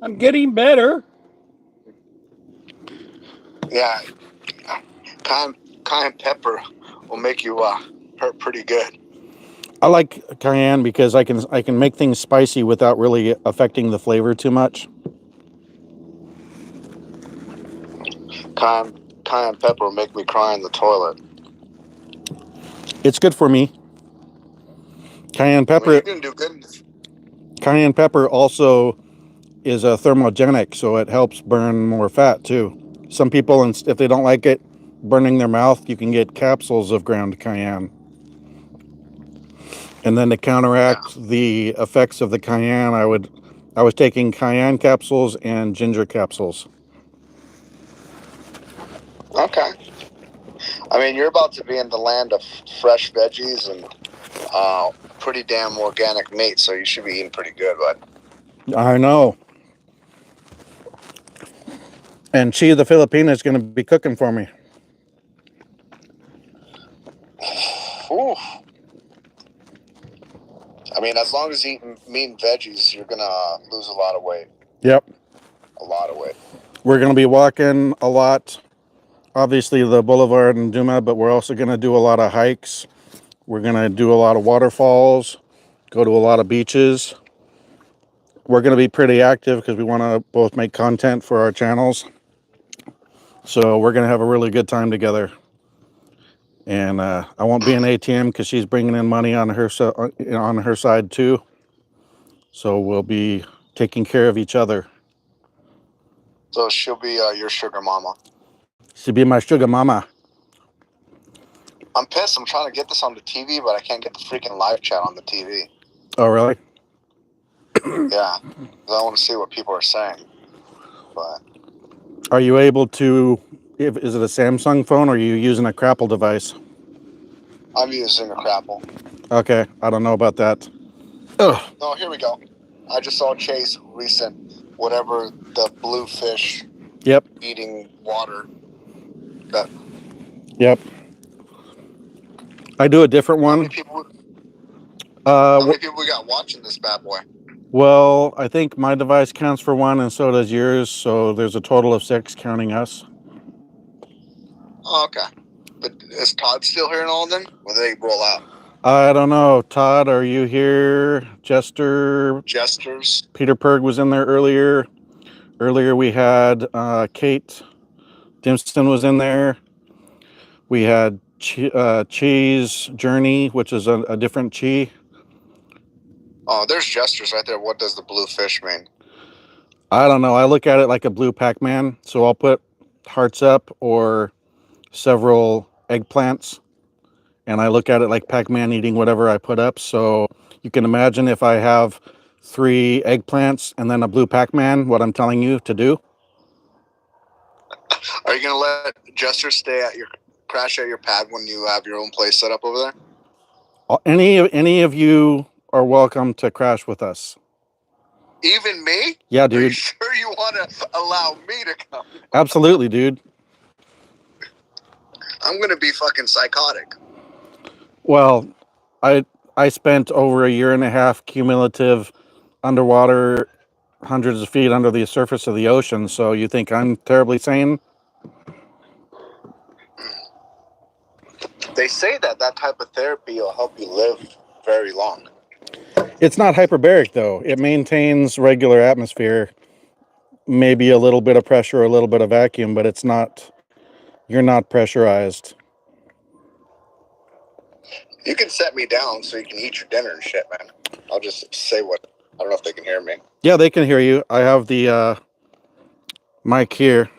I'm getting better. Yeah, cayenne pepper will make you hurt pretty good. I like cayenne because I can make things spicy without really affecting the flavor too much. Cayenne pepper will make me cry in the toilet. It's good for me. Cayenne pepper. You can do good. Cayenne pepper also is a thermogenic, so it helps burn more fat too. Some people, if they don't like it burning their mouth, you can get capsules of ground cayenne. And then to counteract the effects of the cayenne, I was taking cayenne capsules and ginger capsules. Okay. I mean, you're about to be in the land of fresh veggies and pretty damn organic meat, so you should be eating pretty good, bud. I know. And Chi the Filipina is going to be cooking for me. Ooh. I mean, as long as you eat meat and veggies, you're going to lose a lot of weight. Yep. A lot of weight. We're going to be walking a lot. Obviously, the boulevard in Duma, but we're also going to do a lot of hikes. We're going to do a lot of waterfalls, go to a lot of beaches. We're going to be pretty active because we want to both make content for our channels. So we're going to have a really good time together. And I won't be an ATM because she's bringing in money on her side too. So we'll be taking care of each other. So she'll be your sugar mama. She'll be my sugar mama. I'm pissed. I'm trying to get this on the TV, but I can't get the freaking live chat on the TV. Oh, really? Yeah. I want to see what people are saying. But are you able to, is it a Samsung phone or are you using a Crapple device? I'm using a Crapple. Okay, I don't know about that. Ugh. No, here we go. I just saw Chase recent, whatever the blue fish. Yep. Eating water. Yep. I do a different one. How many people we got watching this bad boy? Well, I think my device counts for one and so does yours. So there's a total of 6 counting us. Oh, okay. But is Todd still here and all of them? Or they roll out? I don't know. Todd, are you here? Jesters. Peter Perg was in there earlier. Earlier we had Kate Dimston was in there. We had Cheese Journey, which is a different Chi. Oh, there's Jesters right there. What does the blue fish mean? I don't know. I look at it like a blue Pac-Man. So I'll put hearts up or several eggplants. And I look at it like Pac-Man eating whatever I put up. So you can imagine if I have 3 eggplants and then a blue Pac-Man, what I'm telling you to do. Are you going to let Jesters crash at your pad when you have your own place set up over there? Any of you are welcome to crash with us. Even me? Yeah, dude. Are you sure you want to allow me to come? Absolutely, dude. I'm going to be fucking psychotic. Well, I spent over a year and a half cumulative underwater, hundreds of feet under the surface of the ocean. So you think I'm terribly sane? They say that type of therapy will help you live very long. It's not hyperbaric, though. It maintains regular atmosphere, maybe a little bit of pressure, a little bit of vacuum, but it's not, you're not pressurized. You can set me down so you can eat your dinner and shit, man. I'll just say what. I don't know if they can hear me. Yeah, they can hear you. I have the mic here.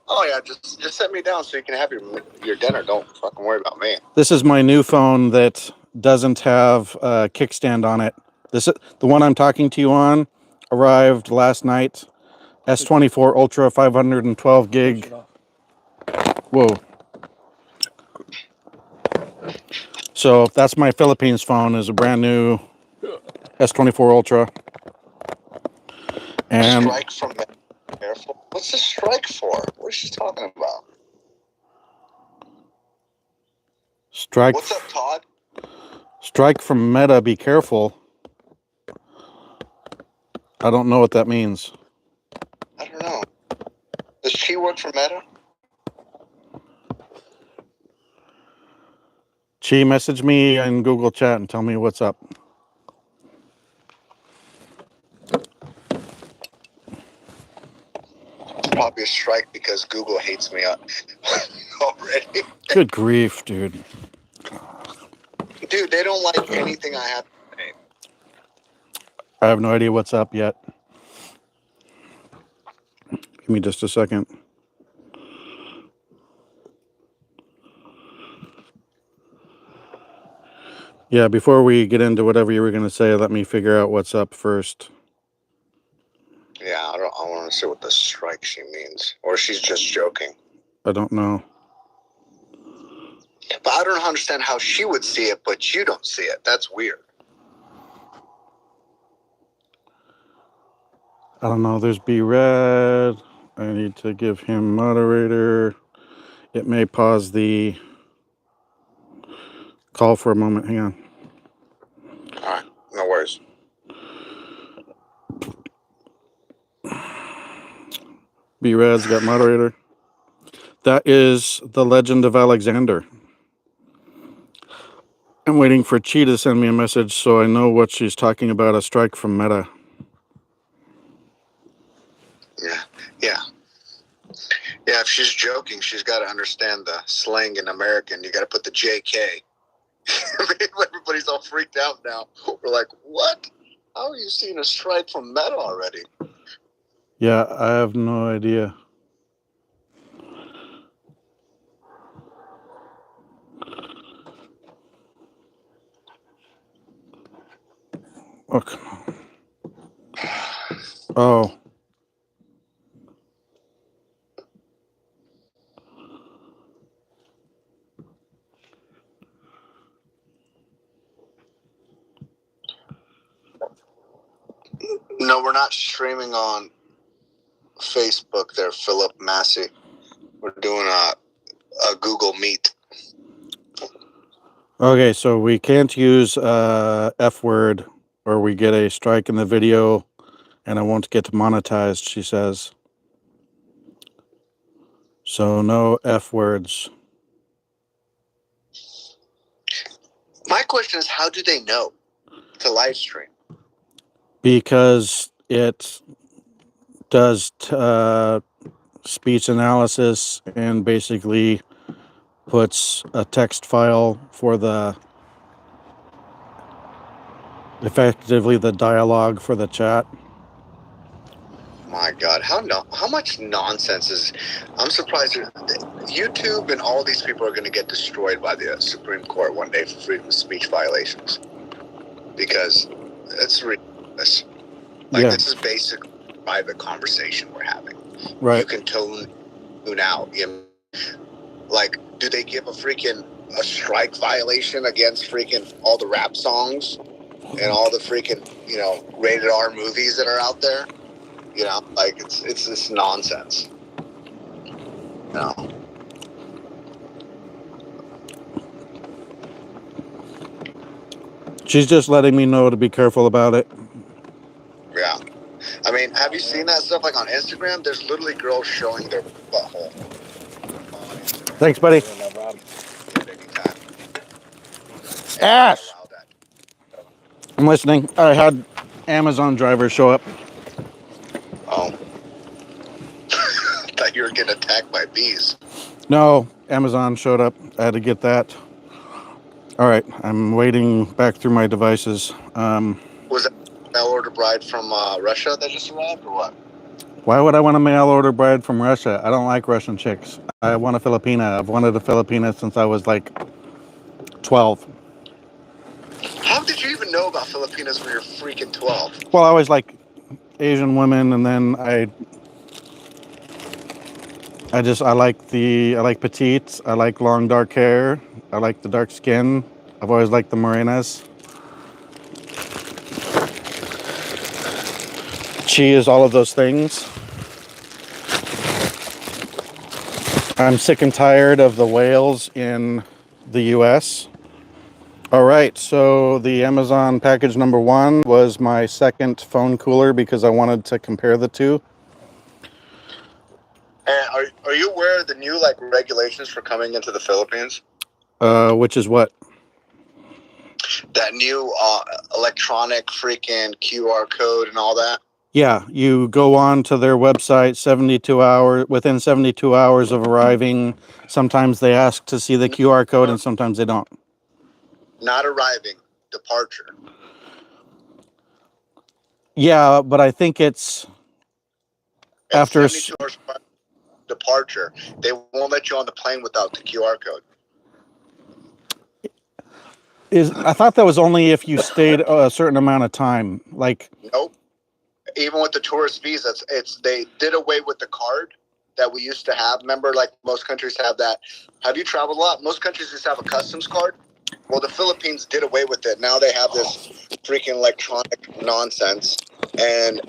Oh yeah, just set me down so you can have your dinner. Don't fucking worry about me. This is my new phone that doesn't have a kickstand on it. The one I'm talking to you on arrived last night. S24 Ultra 512 gig. Whoa. So that's my Philippines phone. Is a brand new S24 Ultra. And strike from careful. What's the strike for? What is she talking about? Strike. What's up, Todd? Strike from Meta. Be careful. I don't know what that means. I don't know. Does she work for Meta? Chi, message me in Google Chat and tell me what's up. Probably a strike because Google hates me already. Good grief, dude. Dude, they don't like anything I have to say. I have no idea what's up yet. Give me just a second. Yeah, before we get into whatever you were going to say, let me figure out what's up first. Yeah, I want to see what the strike she means. Or she's just joking. I don't know. But I don't understand how she would see it, but you don't see it. That's weird. I don't know. There's B Red. I need to give him moderator. It may pause the call for a moment. Hang on. All right, no worries. B Red's got moderator. That is The Legend of Alexander. I'm waiting for Chi to send me a message so I know what she's talking about. A strike from Meta. Yeah. If she's joking, she's got to understand the slang in American. You got to put the JK. Everybody's all freaked out now. We're like, what? How are you seeing a strike from Meta already? Yeah, I have no idea. Oh, come on. Oh. No, we're not streaming on Facebook there, Philip Massey. We're doing a Google Meet. Okay, so we can't use F word or we get a strike in the video and it won't get monetized, she says. So no F words. My question is, how do they know to live stream? Because it does speech analysis and basically puts a text file for effectively the dialogue for the chat. My God, how much nonsense is? I'm surprised YouTube and all these people are going to get destroyed by the Supreme Court one day for freedom of speech violations, because it's ridiculous. Like, Yeah. This is basically a private conversation we're having. Right. You can tune out. Like, do they give a strike violation against freaking all the rap songs and all the freaking rated R movies that are out there? Like it's this nonsense. No. She's just letting me know to be careful about it. Yeah. I mean, have you seen that stuff like on Instagram? There's literally girls showing their butthole. Thanks, buddy. Ash! I'm listening. I had Amazon drivers show up. Oh. I thought you were getting attacked by bees. No, Amazon showed up. I had to get that. All right, I'm waiting back through my devices. Was that mail order bride from Russia that just arrived, or what? Why would I want a mail order bride from Russia? I don't like Russian chicks. I want a Filipina. I've wanted a Filipina since I was like 12. How did you even know about Filipinas when you're freaking 12? Well, I always like Asian women, and then I like petites. I like long dark hair. I like the dark skin. I've always liked the morenas. She is all of those things. I'm sick and tired of the whales in the US. All right, so the Amazon package number 1 was my second phone cooler because I wanted to compare the two. And are you aware of the new like regulations for coming into the Philippines? Which is what? That new electronic freaking QR code and all that. Yeah, you go on to their website within 72 hours of arriving. Sometimes they ask to see the QR code and sometimes they don't. Not arriving, departure. Yeah, but I think it's after 72 hours departure. They won't let you on the plane without the QR code. I thought that was only if you stayed a certain amount of time. Like, Nope. Even with the tourist visas, they did away with the card that we used to have. Remember, like most countries have that. Have you traveled a lot? Most countries just have a customs card. Well, the Philippines did away with it. Now they have this freaking electronic nonsense. And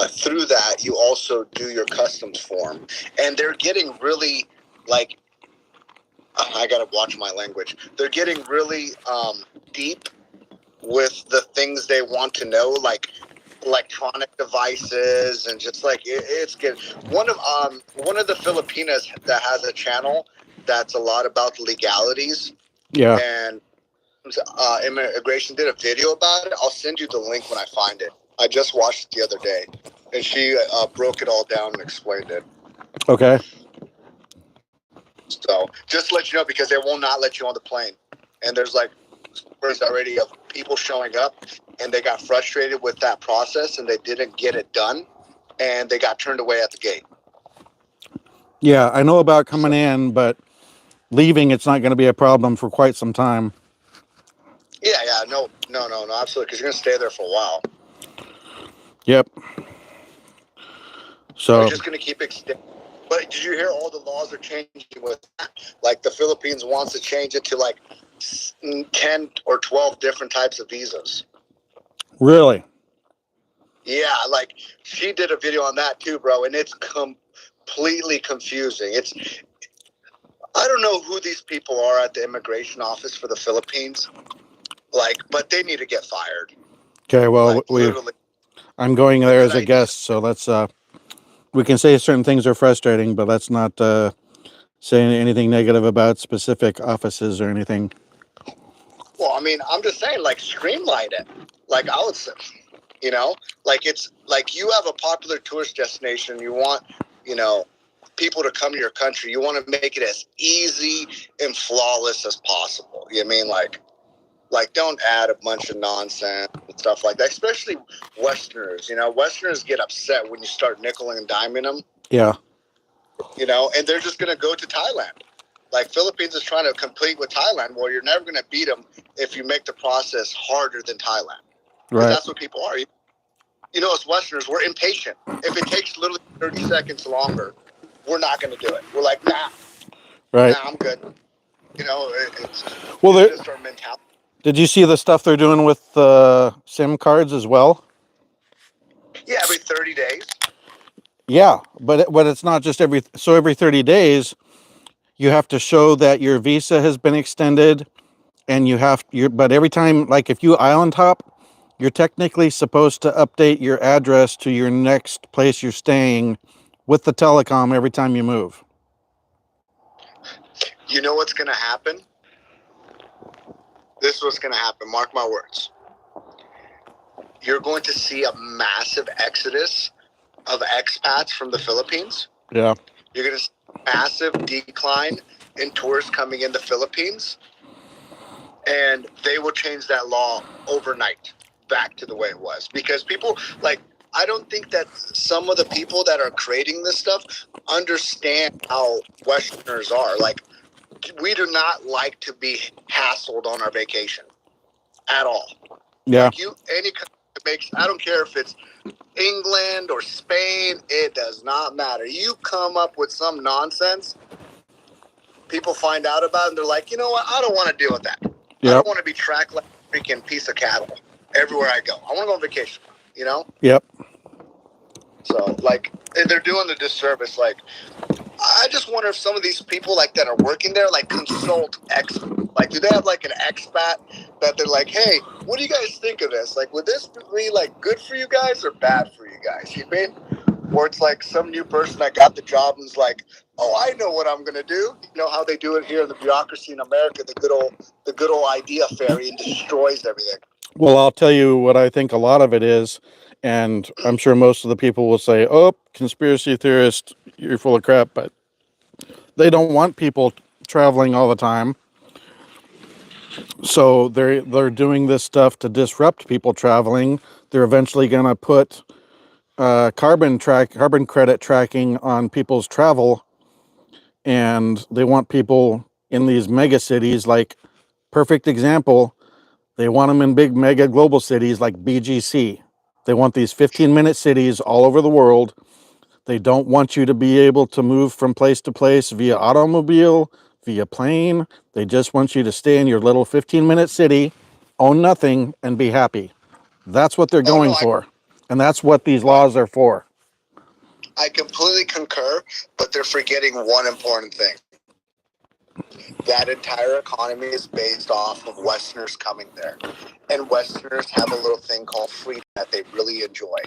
through that, you also do your customs form. And they're getting really, like, I got to watch my language. They're getting really deep with the things they want to know, like electronic devices and just like it's good. One of the Filipinas that has a channel that's a lot about the legalities. yeah. And immigration did a video about it. I'll send you the link when I find it. I just watched it the other day, and she broke it all down and explained it. Okay. So just to let you know, because they will not let you on the plane, and there's like stories already of people showing up and they got frustrated with that process and they didn't get it done and they got turned away at the gate. Yeah, I know about coming in, but leaving, it's not going to be a problem for quite some time. Yeah, no, absolutely, because you're going to stay there for a while. Yep. So They're just going to keep extending. But did you hear all the laws are changing with that? Like the Philippines wants to change it to like 10 or 12 different types of visas. really? Yeah, like she did a video on that too, bro, and it's completely confusing. I don't know who these people are at the immigration office for the Philippines, like, but they need to get fired. Okay, well, Like, I'm going there as a guest, so let's we can say certain things are frustrating, but let's not say anything negative about specific offices or anything. Well, I mean, I'm just saying, like, streamline it. Like, I would say, like it's like you have a popular tourist destination. You want, people to come to your country. You want to make it as easy and flawless as possible. You know what I mean? Like don't add a bunch of nonsense and stuff like that, especially Westerners. Westerners get upset when you start nickeling and diming them. Yeah. And they're just going to go to Thailand. Like Philippines is trying to compete with Thailand. Well, you're never going to beat them if you make the process harder than Thailand. Right. That's what people are. As Westerners, we're impatient. If it takes literally 30 seconds longer, we're not going to do it. We're like, nah. Right. Nah, I'm good. It's just our mentality. Did you see the stuff they're doing with SIM cards as well? Yeah, every 30 days. Yeah, but it's not just every 30 days, you have to show that your visa has been extended, and but every time, like if you island hop, you're technically supposed to update your address to your next place you're staying with the telecom every time you move. You know what's going to happen? This is what's going to happen. Mark my words. You're going to see a massive exodus of expats from the Philippines. Yeah. You're going to see a massive decline in tourists coming in the Philippines. and they will change that law overnight back to the way it was. Because people, like, I don't think that some of the people that are creating this stuff understand how Westerners are. Like, we do not like to be hassled on our vacation at all. Yeah. Like, any country that makes, I don't care if it's England or Spain, it does not matter. You come up with some nonsense, people find out about it, and they're like, you know what? I don't want to deal with that. I don't want to be tracked like a freaking piece of cattle everywhere I go. I want to go on vacation, you know? Yep. So, like, they're doing the disservice. Like, I just wonder if some of these people, like, that are working there, like, consult expats. Like, do they have, like, an expat that they're like, hey, what do you guys think of this? Like, would this be, like, good for you guys or bad for you guys? You mean? Or it's like some new person that got the job and is like, oh, I know what I'm going to do. You know how they do it here in the bureaucracy in America, the good old idea fairy, and destroys everything. Well, I'll tell you what I think a lot of it is, and I'm sure most of the people will say, oh, conspiracy theorist, you're full of crap, but they don't want people traveling all the time. So they're doing this stuff to disrupt people traveling. They're eventually going to put carbon credit tracking on people's travel, and they want people in these mega cities. Like, perfect example, they want them in big mega global cities like BGC. They want these 15-minute cities all over the world. They don't want you to be able to move from place to place via automobile, via plane. They just want you to stay in your little 15-minute city, own nothing, and be happy. That's what they're going for. And that's what these laws are for. I completely concur, but they're forgetting one important thing. That entire economy is based off of Westerners coming there. And Westerners have a little thing called freedom that they really enjoy.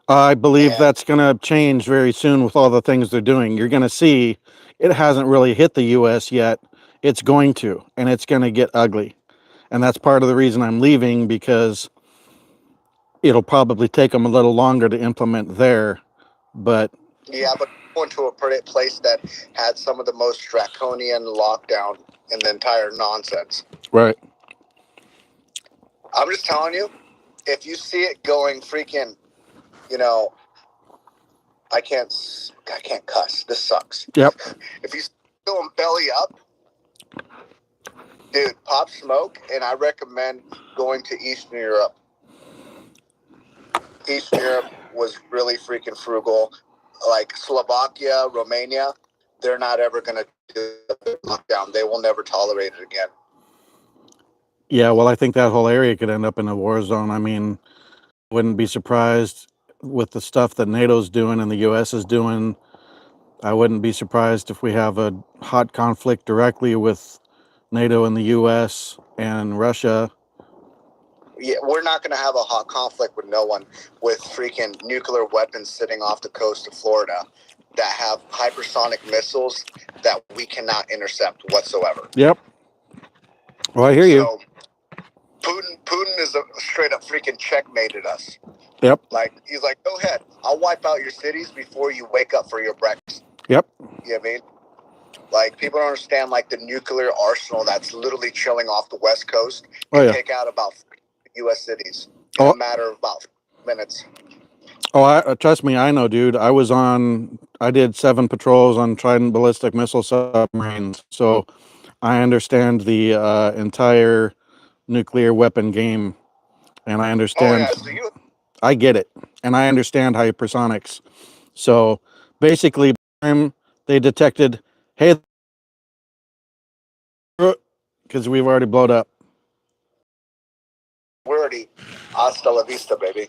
I believe that's going to change very soon with all the things they're doing. You're going to see it hasn't really hit the U.S. yet. It's going to, and it's going to get ugly. And that's part of the reason I'm leaving, because it'll probably take them a little longer to implement there. But yeah, but going to a place that had some of the most draconian lockdown in the entire nonsense. Right. I'm just telling you, if you see it going freaking, you know, I can't cuss. This sucks. Yep. If you see it going belly up, dude, pop smoke, and I recommend going to Eastern Europe. Eastern Europe was really freaking frugal. Like Slovakia, Romania, they're not ever going to do a lockdown. They will never tolerate it again. Yeah, well, I think that whole area could end up in a war zone. I mean, wouldn't be surprised with the stuff that NATO's doing and the U.S. is doing. I wouldn't be surprised if we have a hot conflict directly with NATO and the U.S. and Russia. Yeah, we're not going to have a hot conflict with no one with freaking nuclear weapons sitting off the coast of Florida that have hypersonic missiles that we cannot intercept whatsoever. Yep. Well, I hear you. Putin is a straight up freaking checkmated us. Yep. Like, he's like, go ahead. I'll wipe out your cities before you wake up for your breakfast. Yep. You know what I mean? Like, people don't understand, like, the nuclear arsenal that's literally chilling off the West Coast can take out about U.S. cities in a matter of about minutes. Oh, trust me, I know, dude. I did 7 patrols on Trident ballistic missile submarines, so I understand the entire nuclear weapon game, and I understand. Oh, yeah, so I get it, and I understand hypersonics. So basically, they detected, hey, because we've already blown up. We're already hasta la vista, baby.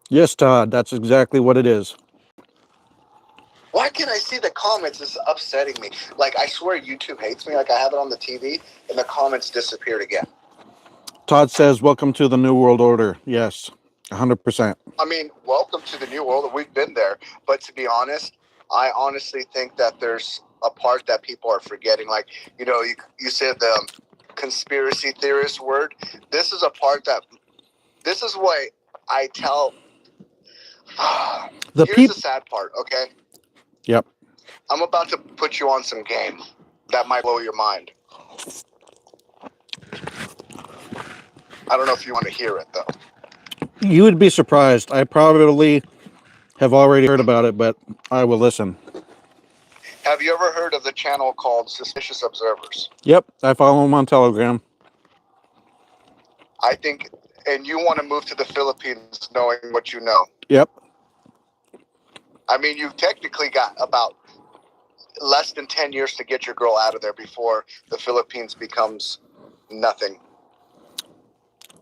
Yes, Todd, that's exactly what it is. Why can't I see the comments? It's upsetting me. Like, I swear YouTube hates me. Like, I have it on the TV, and the comments disappeared again. Todd says, welcome to the New World Order. Yes, 100%. I mean, welcome to the New World. We've been there. But to be honest, I honestly think that there's a part that people are forgetting. Like, you know, you said the conspiracy theorist word. This is a part that, this is what I tell. Here's the sad part, okay? Yep. I'm about to put you on some game. that might blow your mind. I don't know if you want to hear it, though. You would be surprised. I probably have already heard about it, but I will listen. Have you ever heard of the channel called Suspicious Observers? Yep, I follow them on Telegram. I think, and you want to move to the Philippines knowing what you know. Yep. I mean, you've technically got about less than 10 years to get your girl out of there before the Philippines becomes nothing.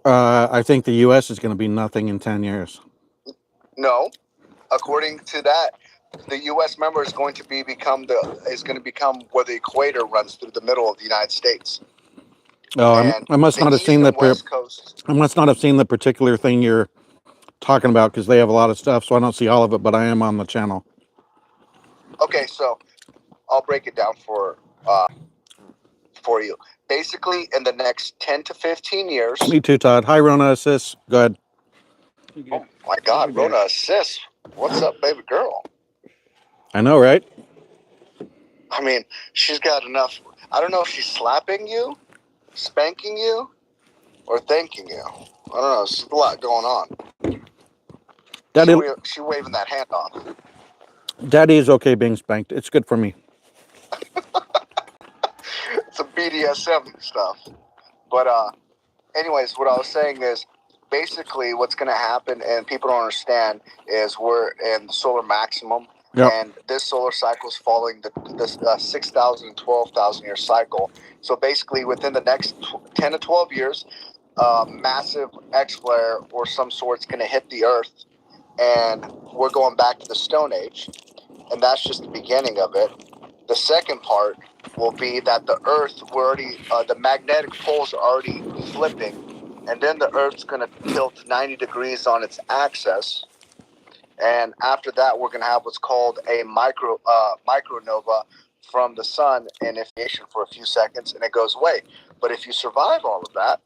I think the U.S. is going to be nothing in 10 years. No, according to that, the U.S. member is going to become where the equator runs through the middle of the United States. Oh, I must not have seen the West Coast. I must not have seen the particular thing you're talking about because they have a lot of stuff, so I don't see all of it. But I am on the channel. Okay, so I'll break it down for you. Basically, in the next 10 to 15 years. Me too, Todd. Hi, Rona Assist. Go ahead. Oh my God, Rona Assist. What's up, baby girl? I know, right? I mean, she's got enough. I don't know if she's slapping you, spanking you, or thanking you. I don't know. There's a lot going on. Daddy, she waving that hand off. Daddy is okay being spanked. It's good for me. It's a BDSM stuff. But anyways, what I was saying is basically what's going to happen, and people don't understand, is we're in the solar maximum. Yep. And this solar cycle is following the 6,000 and 12,000 year cycle. So basically, within the next 10 to 12 years, massive X flare or some sort is going to hit the Earth, and we're going back to the Stone Age. And that's just the beginning of it. The second part will be that the Earth, the magnetic poles are already flipping, and then the Earth's going to tilt 90 degrees on its axis. And after that, we're going to have what's called a micronova from the sun in initiation for a few seconds, and it goes away. But if you survive all of that,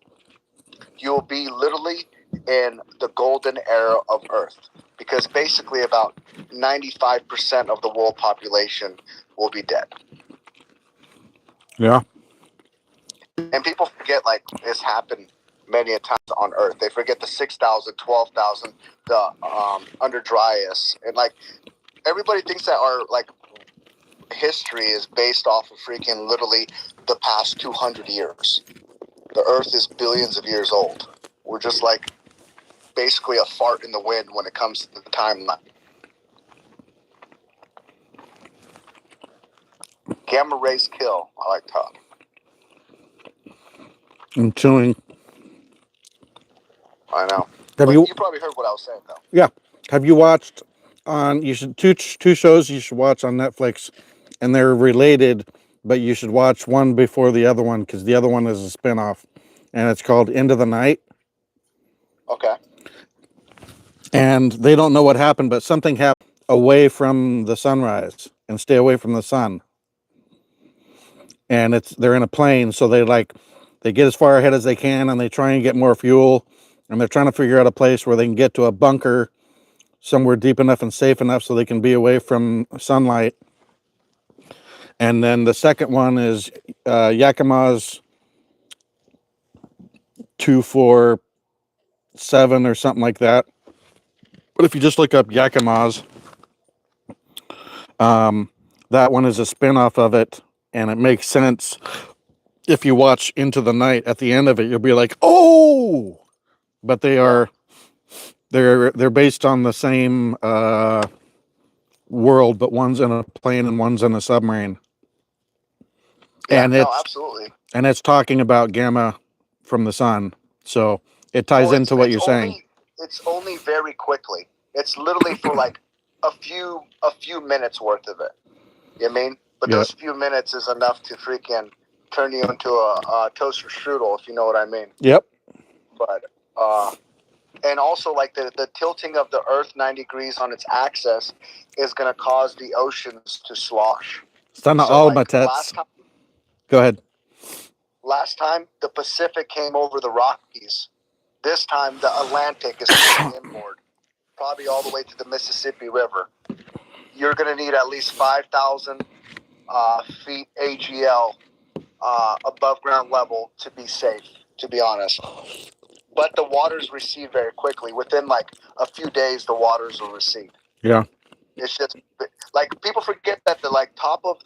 you'll be literally in the golden era of Earth, because basically about 95% of the world population will be dead. Yeah. And people forget, like, this happened many a times on Earth. They forget the 6,000, 12,000, the under Dryas. And, like, everybody thinks that our, like, history is based off of freaking literally the past 200 years. The Earth is billions of years old. We're just, like, basically a fart in the wind when it comes to the timeline. Gamma rays kill. I like Todd. I'm chewing. I know. You probably heard what I was saying, though. Yeah. Have you watched two shows you should watch on Netflix, and they're related, but you should watch one before the other one because the other one is a spinoff, and it's called Into the Night. Okay. And they don't know what happened, but something happened away from the sunrise and stay away from the sun. And they're in a plane, so they get as far ahead as they can, and they try and get more fuel, and they're trying to figure out a place where they can get to a bunker somewhere deep enough and safe enough so they can be away from sunlight. And then the second one is Yakima's 247 or something like that. But if you just look up Yakima's, that one is a spin-off of it, and it makes sense. If you watch Into the Night, at the end of it, you'll be like, oh! But they're based on the same world, but one's in a plane and one's in a submarine. Yeah, absolutely. And it's talking about gamma from the sun. So it ties into what you're saying. It's only very quickly. It's literally for like a few minutes worth of it. You know what I mean? But those few minutes is enough to freaking turn you into a toaster strudel, if you know what I mean. Yep. But and also like the tilting of the Earth 90 degrees on its axis is going to cause the oceans to slosh. Go ahead. Last time the Pacific came over the Rockies. This time the Atlantic is coming inboard, probably all the way to the Mississippi River. You're going to need at least 5,000 feet AGL above ground level to be safe, to be honest. But the waters recede very quickly. Within like a few days, the waters will recede. Yeah. It's just like people forget that the like top of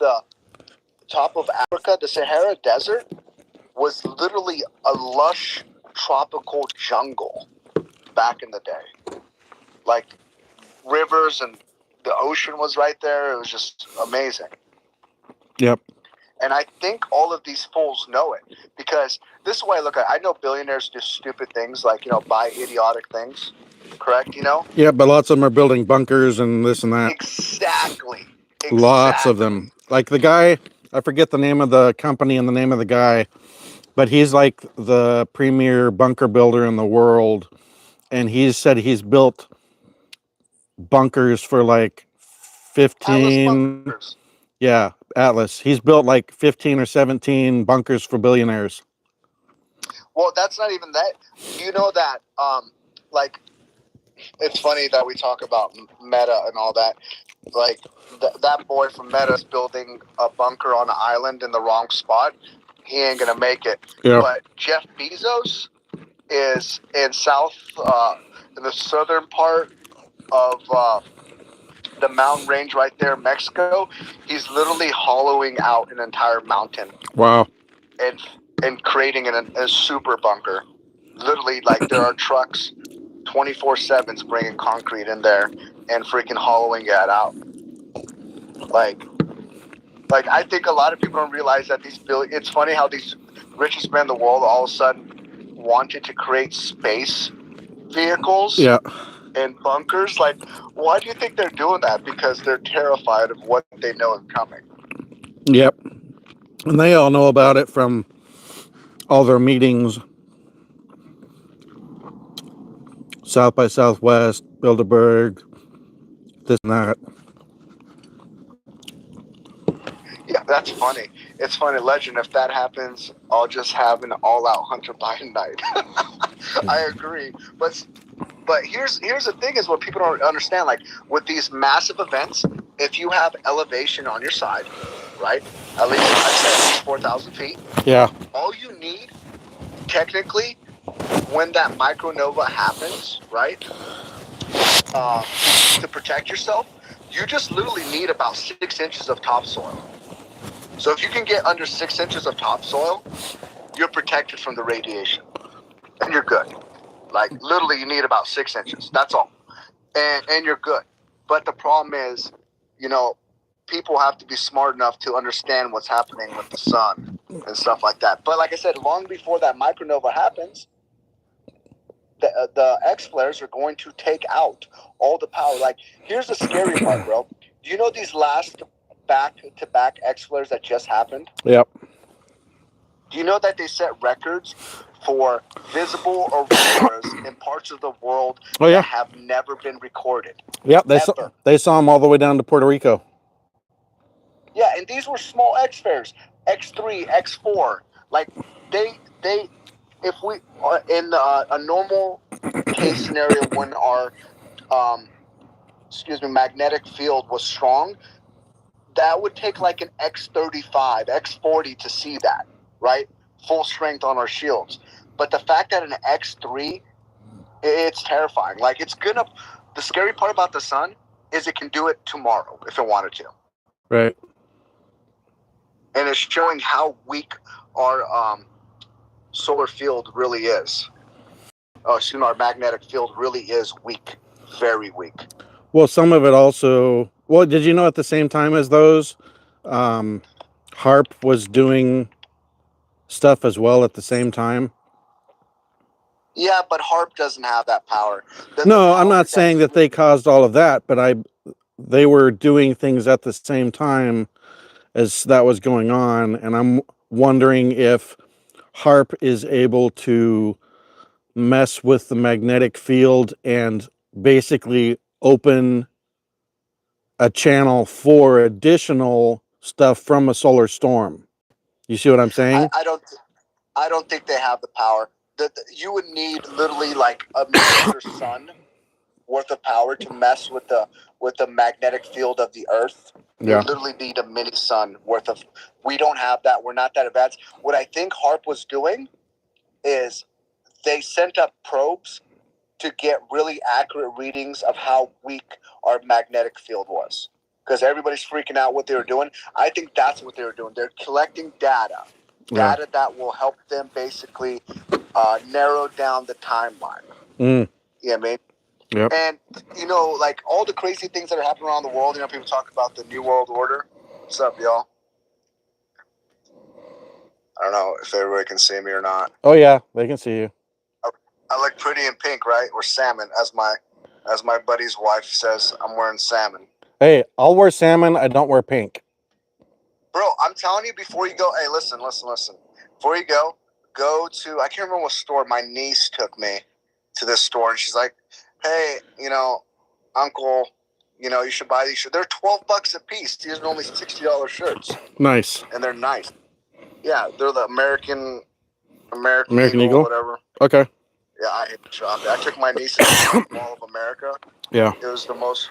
Africa, the Sahara Desert, was literally a lush tropical jungle back in the day. Like rivers and the ocean was right there. It was just amazing. Yep. And I think all of these fools know it because this is the way I look at it. I know billionaires do stupid things like, buy idiotic things. Correct, Yeah, but lots of them are building bunkers and this and that. Exactly. Lots of them. Like the guy, I forget the name of the company and the name of the guy, but he's like the premier bunker builder in the world. And he's said he's built bunkers for like 15. Bunkers. Yeah, Atlas. He's built like 15 or 17 bunkers for billionaires. Well, that's not even that. You know that, like, it's funny that we talk about Meta and all that. Like, that boy from Meta is building a bunker on an island in the wrong spot. He ain't gonna make it. Yeah. But Jeff Bezos is in in the southern part of the mountain range right there, Mexico. He's literally hollowing out an entire mountain. Wow. And creating a super bunker. Literally, like there are trucks 24/7s bringing concrete in there and freaking hollowing it out. Like I think a lot of people don't realize that it's funny how these richest men in the world all of a sudden wanted to create space vehicles. Yeah. And bunkers. Like, why do you think they're doing that? Because they're terrified of what they know is coming. Yep. And they all know about it from all their meetings. South by Southwest, Bilderberg, this and that. Yeah, that's funny. It's funny, legend. If that happens, I'll just have an all-out Hunter Biden night. I agree, but here's the thing: is what people don't understand. Like with these massive events, if you have elevation on your side, right? At least 4,000 feet. Yeah. All you need, technically, when that micronova happens, right? To protect yourself, you just literally need about 6 inches of topsoil. So if you can get under 6 inches of topsoil, you're protected from the radiation, and you're good. Like literally, you need about 6 inches. That's all, and you're good. But the problem is, people have to be smart enough to understand what's happening with the sun and stuff like that. But like I said, long before that micronova happens, the X flares are going to take out all the power. Like, here's the scary part, bro. Do you know these last back-to-back X flares that just happened? Yep. Do you know that they set records for visible auroras in parts of the world that have never been recorded? Yep. They saw them all the way down to Puerto Rico. Yeah, and these were small X flares, X3, X4. Like if we in a normal case scenario when our magnetic field was strong, that would take like an X35, X40 to see that, right? Full strength on our shields. But the fact that an X3, it's terrifying. Like the scary part about the sun is it can do it tomorrow if it wanted to. Right. And it's showing how weak our solar field really is. Our magnetic field really is weak, very weak. Well, some of it also. Well, did you know at the same time as those, HARP was doing stuff as well at the same time? Yeah, but HARP doesn't have that power. No, I'm not saying that they caused all of that, but they were doing things at the same time as that was going on, and I'm wondering if HARP is able to mess with the magnetic field and basically open a channel for additional stuff from a solar storm. You see what I'm saying? I don't think they have the power. You would need literally like a miniature sun worth of power to mess with the magnetic field of the Earth. It Yeah. would literally need a mini sun worth of. We don't have that. We're not that advanced. What I think HARP was doing is they sent up probes to get really accurate readings of how weak our magnetic field was. Because everybody's freaking out what they were doing. I think that's what they were doing. They're collecting data that will help them basically narrow down the timeline. Mm. You know what I mean? Yep. And, like all the crazy things that are happening around the world, people talk about the New World Order. What's up, y'all? I don't know if everybody can see me or not. Oh, yeah, they can see you. I look pretty in pink, right? Or salmon, as my buddy's wife says, I'm wearing salmon. Hey, I'll wear salmon. I don't wear pink. Bro, I'm telling you, before you go, hey, listen. Before you go to, I can't remember what store. My niece took me to this store, and she's like, hey, uncle, you should buy these shirts. They're $12 a piece. These are only $60 shirts. Nice. And they're nice. Yeah, they're the American Eagle, whatever. Okay. Yeah, I hate shopping. I took my niece to the Mall of America. Yeah. It was the most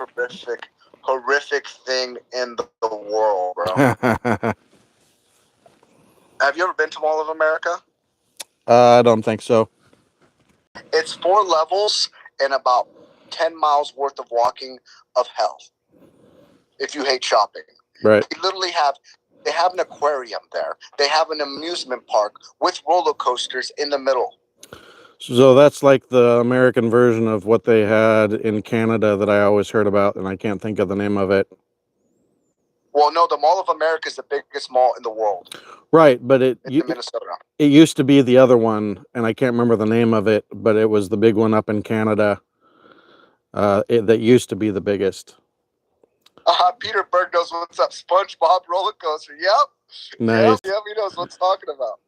horrific thing in the world, bro. Have you ever been to Mall of America? I don't think so. It's 4 levels and about 10 miles worth of walking of hell. If you hate shopping. Right. They have an aquarium there. They have an amusement park with roller coasters in the middle. So that's like the American version of what they had in Canada that I always heard about, and I can't think of the name of it. Well, no, the Mall of America is the biggest mall in the world. Right, but in Minnesota. It used to be the other one, and I can't remember the name of it, but it was the big one up in Canada. That used to be the biggest. Peter Berg knows what's up. SpongeBob roller coaster. Yep. Nice. Yep, he knows what's talking about.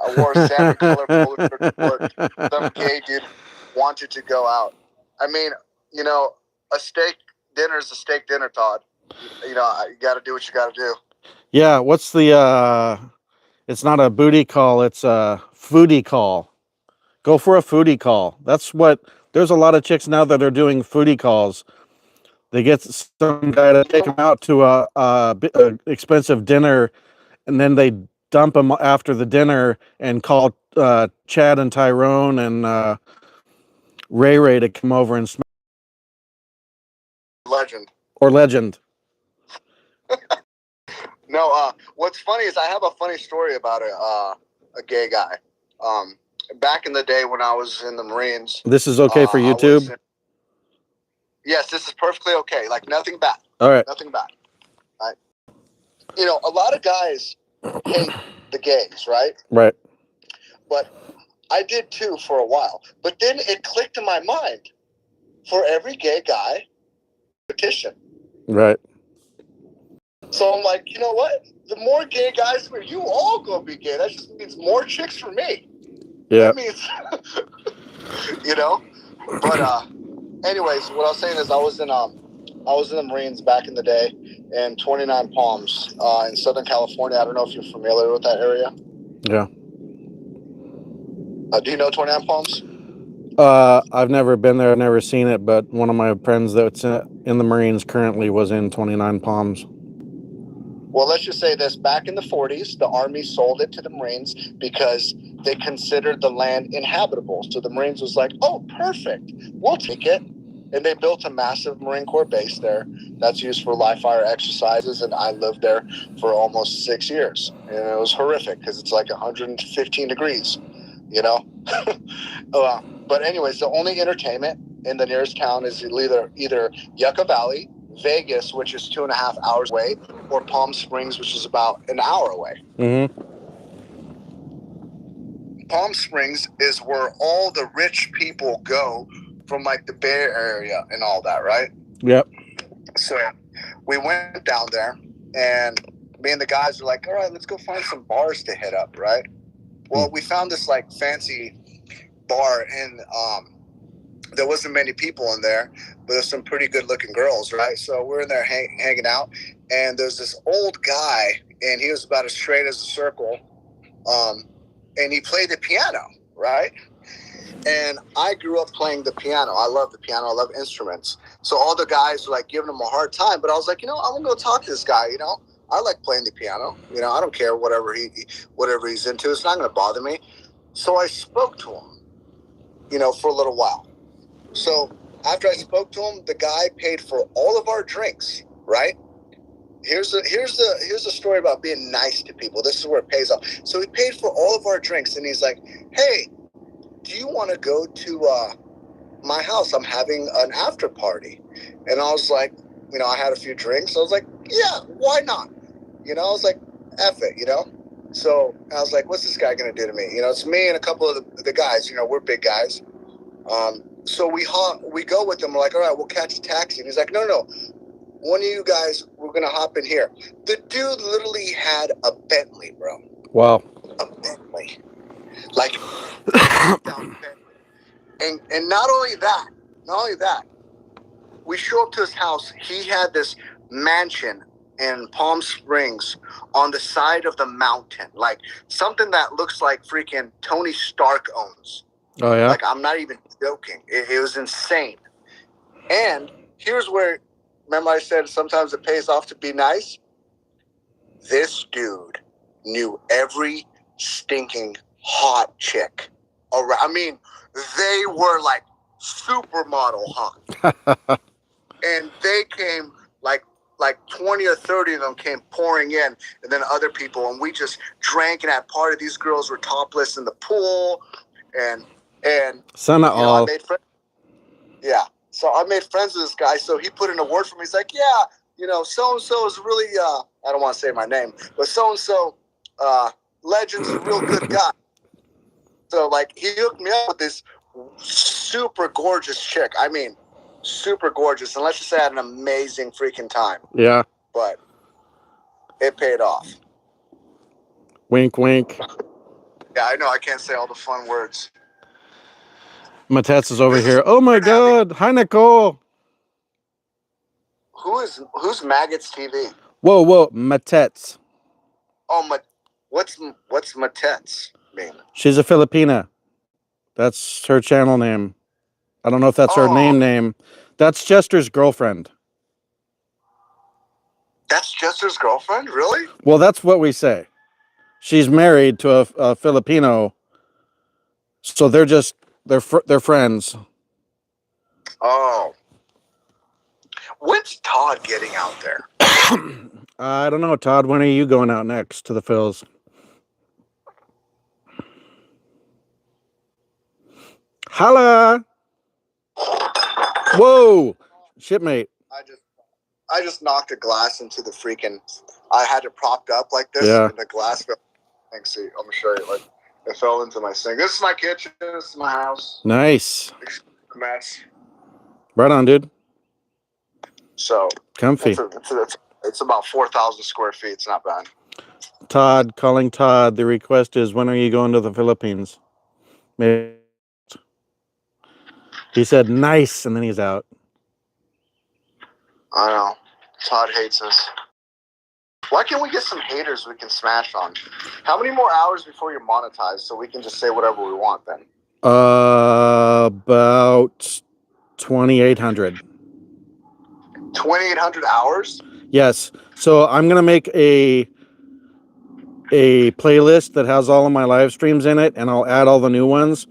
I wore a salmon color polo shirt to work. Some gay dude wanted to go out. I mean, a steak dinner is a steak dinner, Todd. You got to do what you got to do. Yeah, what's the, it's not a booty call, it's a foodie call. Go for a foodie call. There's a lot of chicks now that are doing foodie calls. They get some guy to take them out to a expensive dinner, and then they dump them after the dinner and call Chad and Tyrone and Ray to come over and smash. Legend. No, what's funny is I have a funny story about a gay guy. Back in the day when I was in the Marines. This is okay for YouTube? Yes, this is perfectly okay. Like, nothing bad. All right. Nothing bad. Right? A lot of guys hate the gays, right? Right. But I did too for a while. But then it clicked in my mind. For every gay guy, petition. Right. So I'm like, you know what? The more gay guys, you all gonna be gay. That just means more chicks for me. Yeah. That means, But anyways, what I was saying is I was in the Marines back in the day in 29 Palms in Southern California. I don't know if you're familiar with that area. Yeah. Do you know 29 Palms? I've never been there, I've never seen it, but one of my friends that's in the Marines currently was in 29 Palms. Well, let's just say this. Back in the 40s, the Army sold it to the Marines because they considered the land inhabitable. So the Marines was like, oh, perfect. We'll take it. And they built a massive Marine Corps base there that's used for live fire exercises. And I lived there for almost 6 years. And it was horrific because it's like 115 degrees, But anyways, the only entertainment in the nearest town is either Yucca Valley, Vegas, which is 2.5 hours away, or Palm Springs, which is about an hour away. Mm-hmm. Palm Springs is where all the rich people go from like the Bay Area and all that, right? Yep. So we went down there, and me and the guys were like, all right, let's go find some bars to hit up, right? Well, we found this like fancy bar, and there wasn't many people in there, but there's some pretty good looking girls, right? So we're in there hanging out, and there's this old guy, and he was about as straight as a circle, and he played the piano, right? And I grew up playing the piano. I love the piano. I love instruments. So all the guys were like giving him a hard time. But I was like, I'm gonna go talk to this guy. I like playing the piano. I don't care whatever he's into. It's not gonna bother me. So I spoke to him, for a little while. So after I spoke to him, the guy paid for all of our drinks. Right? Here's the story about being nice to people. This is where it pays off. So he paid for all of our drinks, and he's like, "Hey, do you want to go to my house? I'm having an after party." And I was like, I had a few drinks. I was like, yeah, why not? I was like, F it, So I was like, what's this guy going to do to me? It's me and a couple of the guys, we're big guys. So we go with them. We're like, all right, we'll catch a taxi. And he's like, no. One of you guys, we're going to hop in here. The dude literally had a Bentley, bro. Wow. A Bentley. Like, down Bentley. And not only that, we show up to his house. He had this mansion in Palm Springs on the side of the mountain, like something that looks like freaking Tony Stark owns. Oh yeah. Like, I'm not even joking. It was insane. And here's where, remember I said sometimes it pays off to be nice? This dude knew every stinking hot chick around. I mean, they were like supermodel hot. And they came like 20 or 30 of them came pouring in, and then other people, and we just drank and had party. These girls were topless in the pool, and all. I made friends. Yeah. So I made friends with this guy. So he put in a word for me. He's like, yeah, so-and-so is really, I don't want to say my name, but so-and-so, Legend's a real good guy. So, like, he hooked me up with this super gorgeous chick. I mean, super gorgeous. And let's just say I had an amazing freaking time. Yeah. But it paid off. Wink, wink. Yeah, I know. I can't say all the fun words. Matets is over here. Oh, my God. Hi, Nicole. Who's Maggots TV? Whoa. Matets. Oh, what's Matets mean? She's a Filipina. That's her channel name. I don't know if that's her name. That's Chester's girlfriend. That's Chester's girlfriend? Really? Well, that's what we say. She's married to a Filipino. So they're friends. Oh. When's Todd getting out there? I don't know, Todd. When are you going out next to the Phils? Holla! Whoa! Shipmate. I just knocked a glass into the freaking. I had it propped up like this, Yeah. and the glass fell. Thanks, see, I'm gonna show you. Like, it fell into my sink. This is my kitchen. This is my house. Nice. Mess. Right on, dude. So Comfy. It's about 4,000 square feet. It's not bad. Todd, calling Todd. The request is, when are you going to the Philippines? Maybe. He said, nice, and then he's out. I know. Todd hates us. Why can't we get some haters we can smash on? How many more hours before you're monetized so we can just say whatever we want then? About 2,800. 2,800 hours? Yes. So I'm going to make a playlist that has all of my live streams in it, and I'll add all the new ones.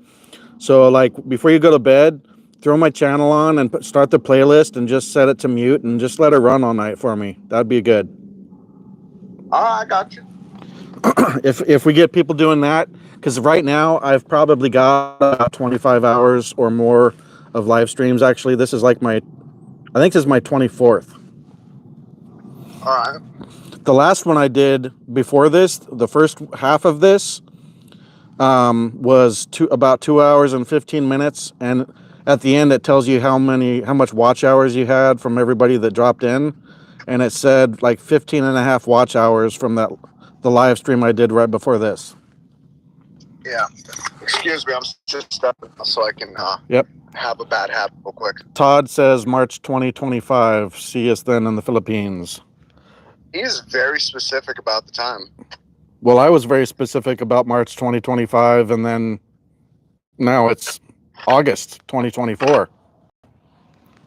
So, like, before you go to bed, throw my channel on and start the playlist and just set it to mute and just let it run all night for me. That'd be good. I got you. If we get people doing that, because right now I've probably got about 25 hours or more of live streams. Actually, this is like I think this is my 24th. All right. The last one I did before this, the first half of this, was about 2 hours and 15 minutes, and at the end it tells you how much watch hours you had from everybody that dropped in, and it said like 15 and a half watch hours from the live stream I did right before this. Yeah. Excuse me, I'm just stepping so I can have a bad habit real quick. Todd says March 2025. See us then in the Philippines. He's very specific about the time. Well, I was very specific about March 2025, and then now it's August 2024.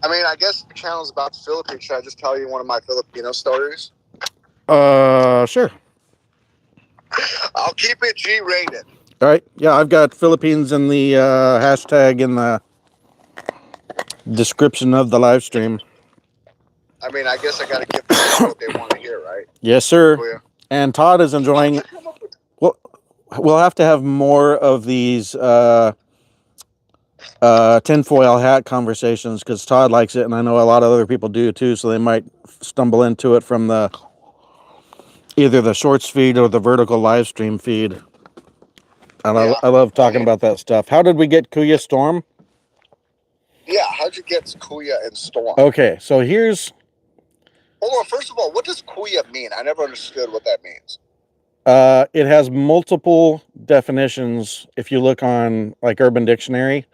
I mean, I guess the channel's about the Philippines. Should I just tell you one of my Filipino stories? Sure. I'll keep it G-rated. All right. Yeah, I've got Philippines in the hashtag in the description of the live stream. I mean, I guess I got to give the people what they want to hear, right? Yes, sir. Kuya? And Todd is enjoying. Well, we'll have to have more of these tinfoil hat conversations because Todd likes it, and I know a lot of other people do too. So they might stumble into it from the either the shorts feed or the vertical live stream feed. And Yeah. I love talking about that stuff. How did we get KuyaStorm? Yeah, how'd you get Kuya and Storm? Okay, so here's. Hold on, first of all, what does Kuya mean? I never understood what that means. It has multiple definitions. If you look on like Urban Dictionary,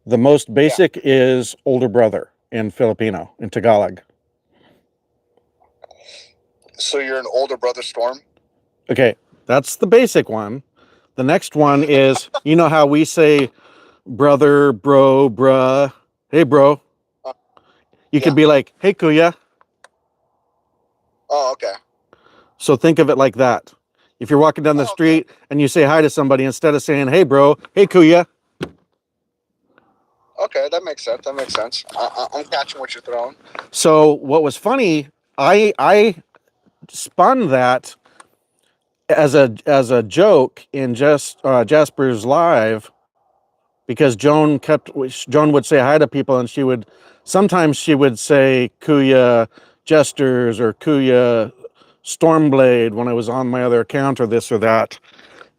the most basic is older brother in Filipino, in Tagalog. So you're an older brother, Storm? Okay, that's the basic one. The next one is, you know how we say brother, bro, bruh, hey bro. You could be like, hey Kuya. Oh, okay. So think of it like that. If you're walking down the street and you say hi to somebody, instead of saying, hey bro, hey Kuya. Okay, that makes sense. That makes sense. I'm catching what you're throwing. So what was funny, I spun that as a joke in Jasper's live, because Joan would say hi to people, and sometimes she would say Kuya Jesters or Kuya Stormblade when I was on my other account or this or that,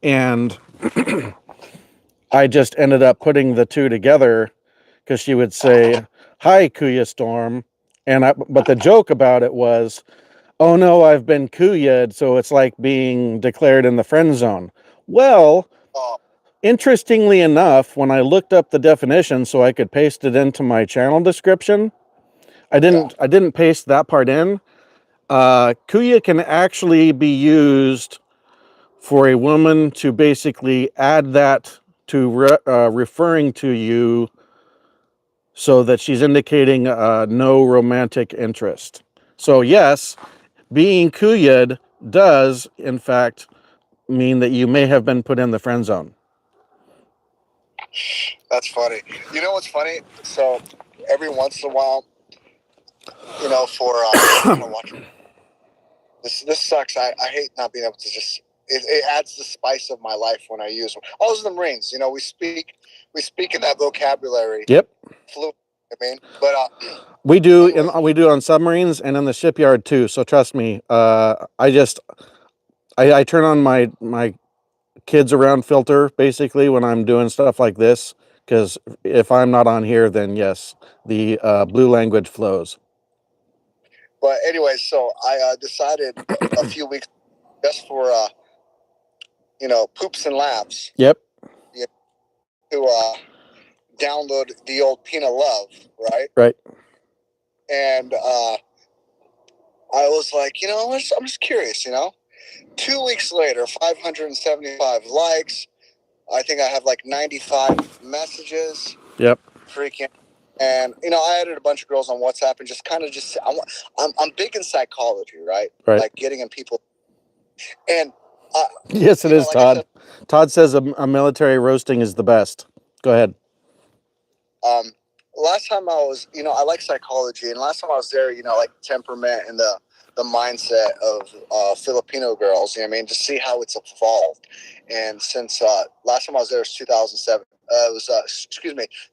and I just ended up putting the two together because she would say hi Kuya Storm, but the joke about it was, oh no, I've been Kuya'd, so it's like being declared in the friend zone. Well, interestingly enough, when I looked up the definition so I could paste it into my channel description, I didn't paste that part in. Kuya can actually be used for a woman to basically add that to referring to you, so that she's indicating no romantic interest. So yes, being Kuya'd does, in fact, mean that you may have been put in the friend zone. That's funny. You know what's funny? So every once in a while, you know, for watch. This sucks. I hate not being able to just. It adds the spice of my life when I use them. I was in the Marines. You know, we speak in that vocabulary. Yep. Fluent. I mean, but we do on submarines and in the shipyard too. So trust me. I turn on my kids around filter basically when I'm doing stuff like this, because if I'm not on here, then yes, the blue language flows. But anyway, so I decided a few weeks just for poops and laughs. Yep. To download the old Pina Love, right? Right. And I was like, I'm just curious, 2 weeks later, 575 likes. I think I have like 95 messages. Yep. Freaking. And, I added a bunch of girls on WhatsApp and just I'm big in psychology, right? Right. Like getting in people. And yes, it is, like Todd. Todd says a military roasting is the best. Go ahead. Last time I was, I like psychology, and last time I was there, like temperament and the mindset of Filipino girls, to see how it's evolved. And since last time I was there was 2007, it was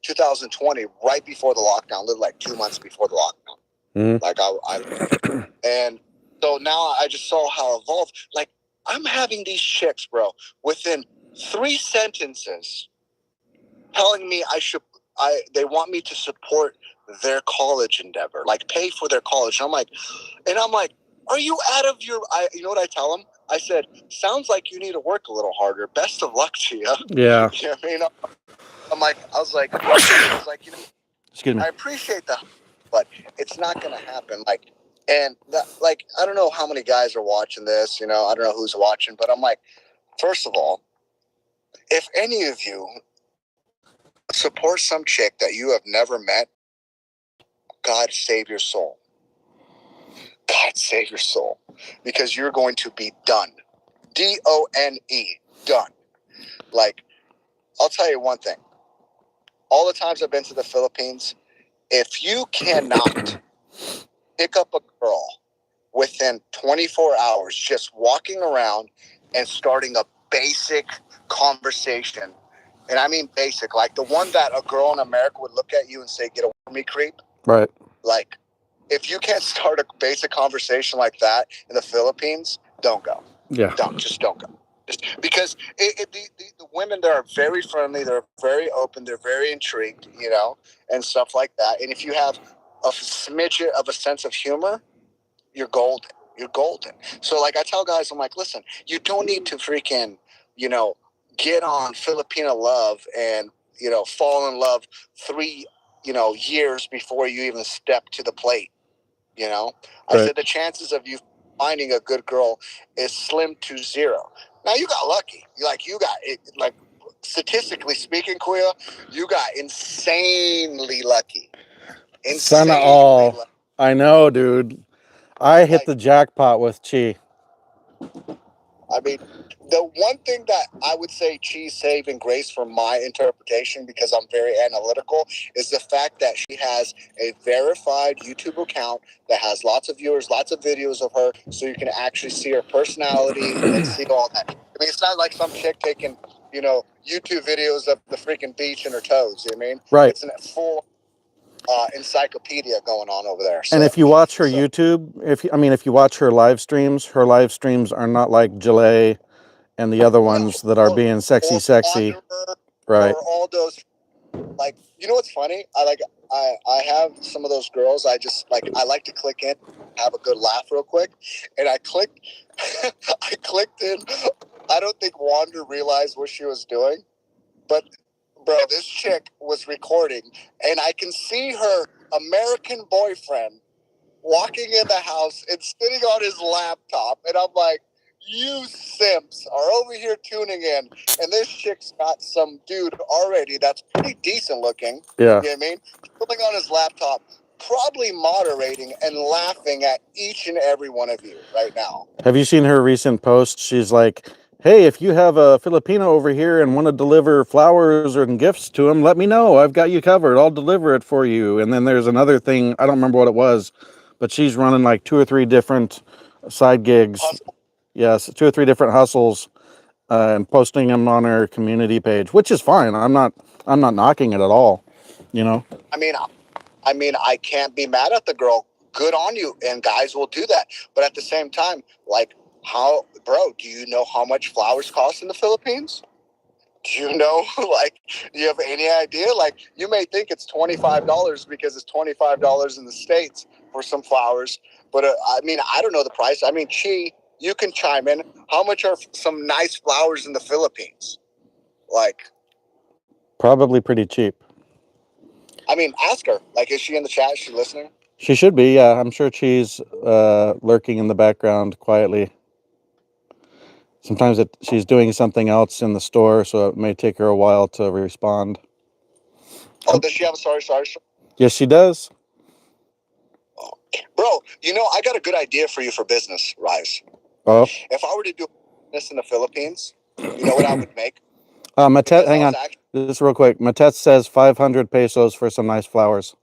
2020, right before the lockdown, literally like 2 months before the lockdown. Mm-hmm. Like I and so now I just saw how evolved. Like I'm having these chicks, bro, within 3 sentences, telling me they want me to support their college endeavor, like pay for their college. And I'm like, are you out of your? You know what I tell them? I said, sounds like you need to work a little harder. Best of luck to you. Yeah. You know what I mean? I was like, excuse me. I appreciate that, but it's not going to happen. I don't know how many guys are watching this. I don't know who's watching, but I'm like, first of all, if any of you support some chick that you have never met. God save your soul. God save your soul. Because you're going to be done. D-O-N-E. Done. Like, I'll tell you one thing. All the times I've been to the Philippines, if you cannot pick up a girl within 24 hours just walking around and starting a basic conversation, and I mean basic, like the one that a girl in America would look at you and say, get away from me, creep. Right. Like, if you can't start a basic conversation like that in the Philippines, don't go. Yeah. Just don't go. Just because the women there are very friendly, they're very open, they're very intrigued, you know, and stuff like that. And if you have a smidget of a sense of humor, you're golden. You're golden. So, like, I tell guys, I'm like, listen, you don't need to freaking, you know, get on Filipina Love and, you know, fall in love 3, you know, years before you even step to the plate. You know, Right. I said the chances of you finding a good girl is slim to zero. Now, you got lucky. You got it. Like, statistically speaking, Kuya, you got insanely lucky. Son of all. Lucky. I know, dude. I hit Like, the jackpot with Chi. I mean, the one thing that I would say Chi's saving grace from my interpretation, because I'm very analytical, is the fact that she has a verified YouTube account that has lots of viewers, lots of videos of her, so you can actually see her personality and see all that. I mean, it's not like some chick taking, you know, YouTube videos of the freaking beach and her toes. You know what I mean? Right. It's a full encyclopedia going on over there. So, and if you watch her YouTube, if you watch her live streams are not like Gillet and the other ones that are being sexy. Wanderer, Right. or all those, like, you know what's funny? I have some of those girls. I like to click in, have a good laugh real quick, and I clicked. I clicked in. I don't think Wander realized what she was doing, but bro, this chick was recording, and I can see her American boyfriend walking in the house and sitting on his laptop, and I'm like, you simps are over here tuning in, and this chick's got some dude already that's pretty decent looking. Yeah. You know what I mean? Sitting on his laptop, probably moderating and laughing at each and every one of you right now. Have you seen her recent post? She's like, hey, if you have a Filipino over here and want to deliver flowers and gifts to him, let me know. I've got you covered. I'll deliver it for you. And then there's another thing. I don't remember what it was, but she's running like 2 or 3 different side gigs. Hustle. Yes, 2 or 3 different hustles and posting them on her community page, which is fine. I'm not knocking it at all, you know? I mean, I can't be mad at the girl. Good on you. And guys will do that. But at the same time, like, do you know how much flowers cost in the Philippines? Do you know, like, do you have any idea? Like, you may think it's $25 because it's $25 in the States for some flowers. But I don't know the price. I mean, Chi, you can chime in. How much are some nice flowers in the Philippines? Like, probably pretty cheap. I mean, ask her. Like, is she in the chat? Is she listening? She should be, yeah. I'm sure she's lurking in the background quietly. Sometimes she's doing something else in the store, so it may take her a while to respond. Oh, does she have a sorry? Yes, she does. Oh. Bro, you know, I got a good idea for you for business, Rise. Oh. If I were to do this in the Philippines, you know what I would make? Matet, hang on. Just real quick. Matet says 500 pesos for some nice flowers.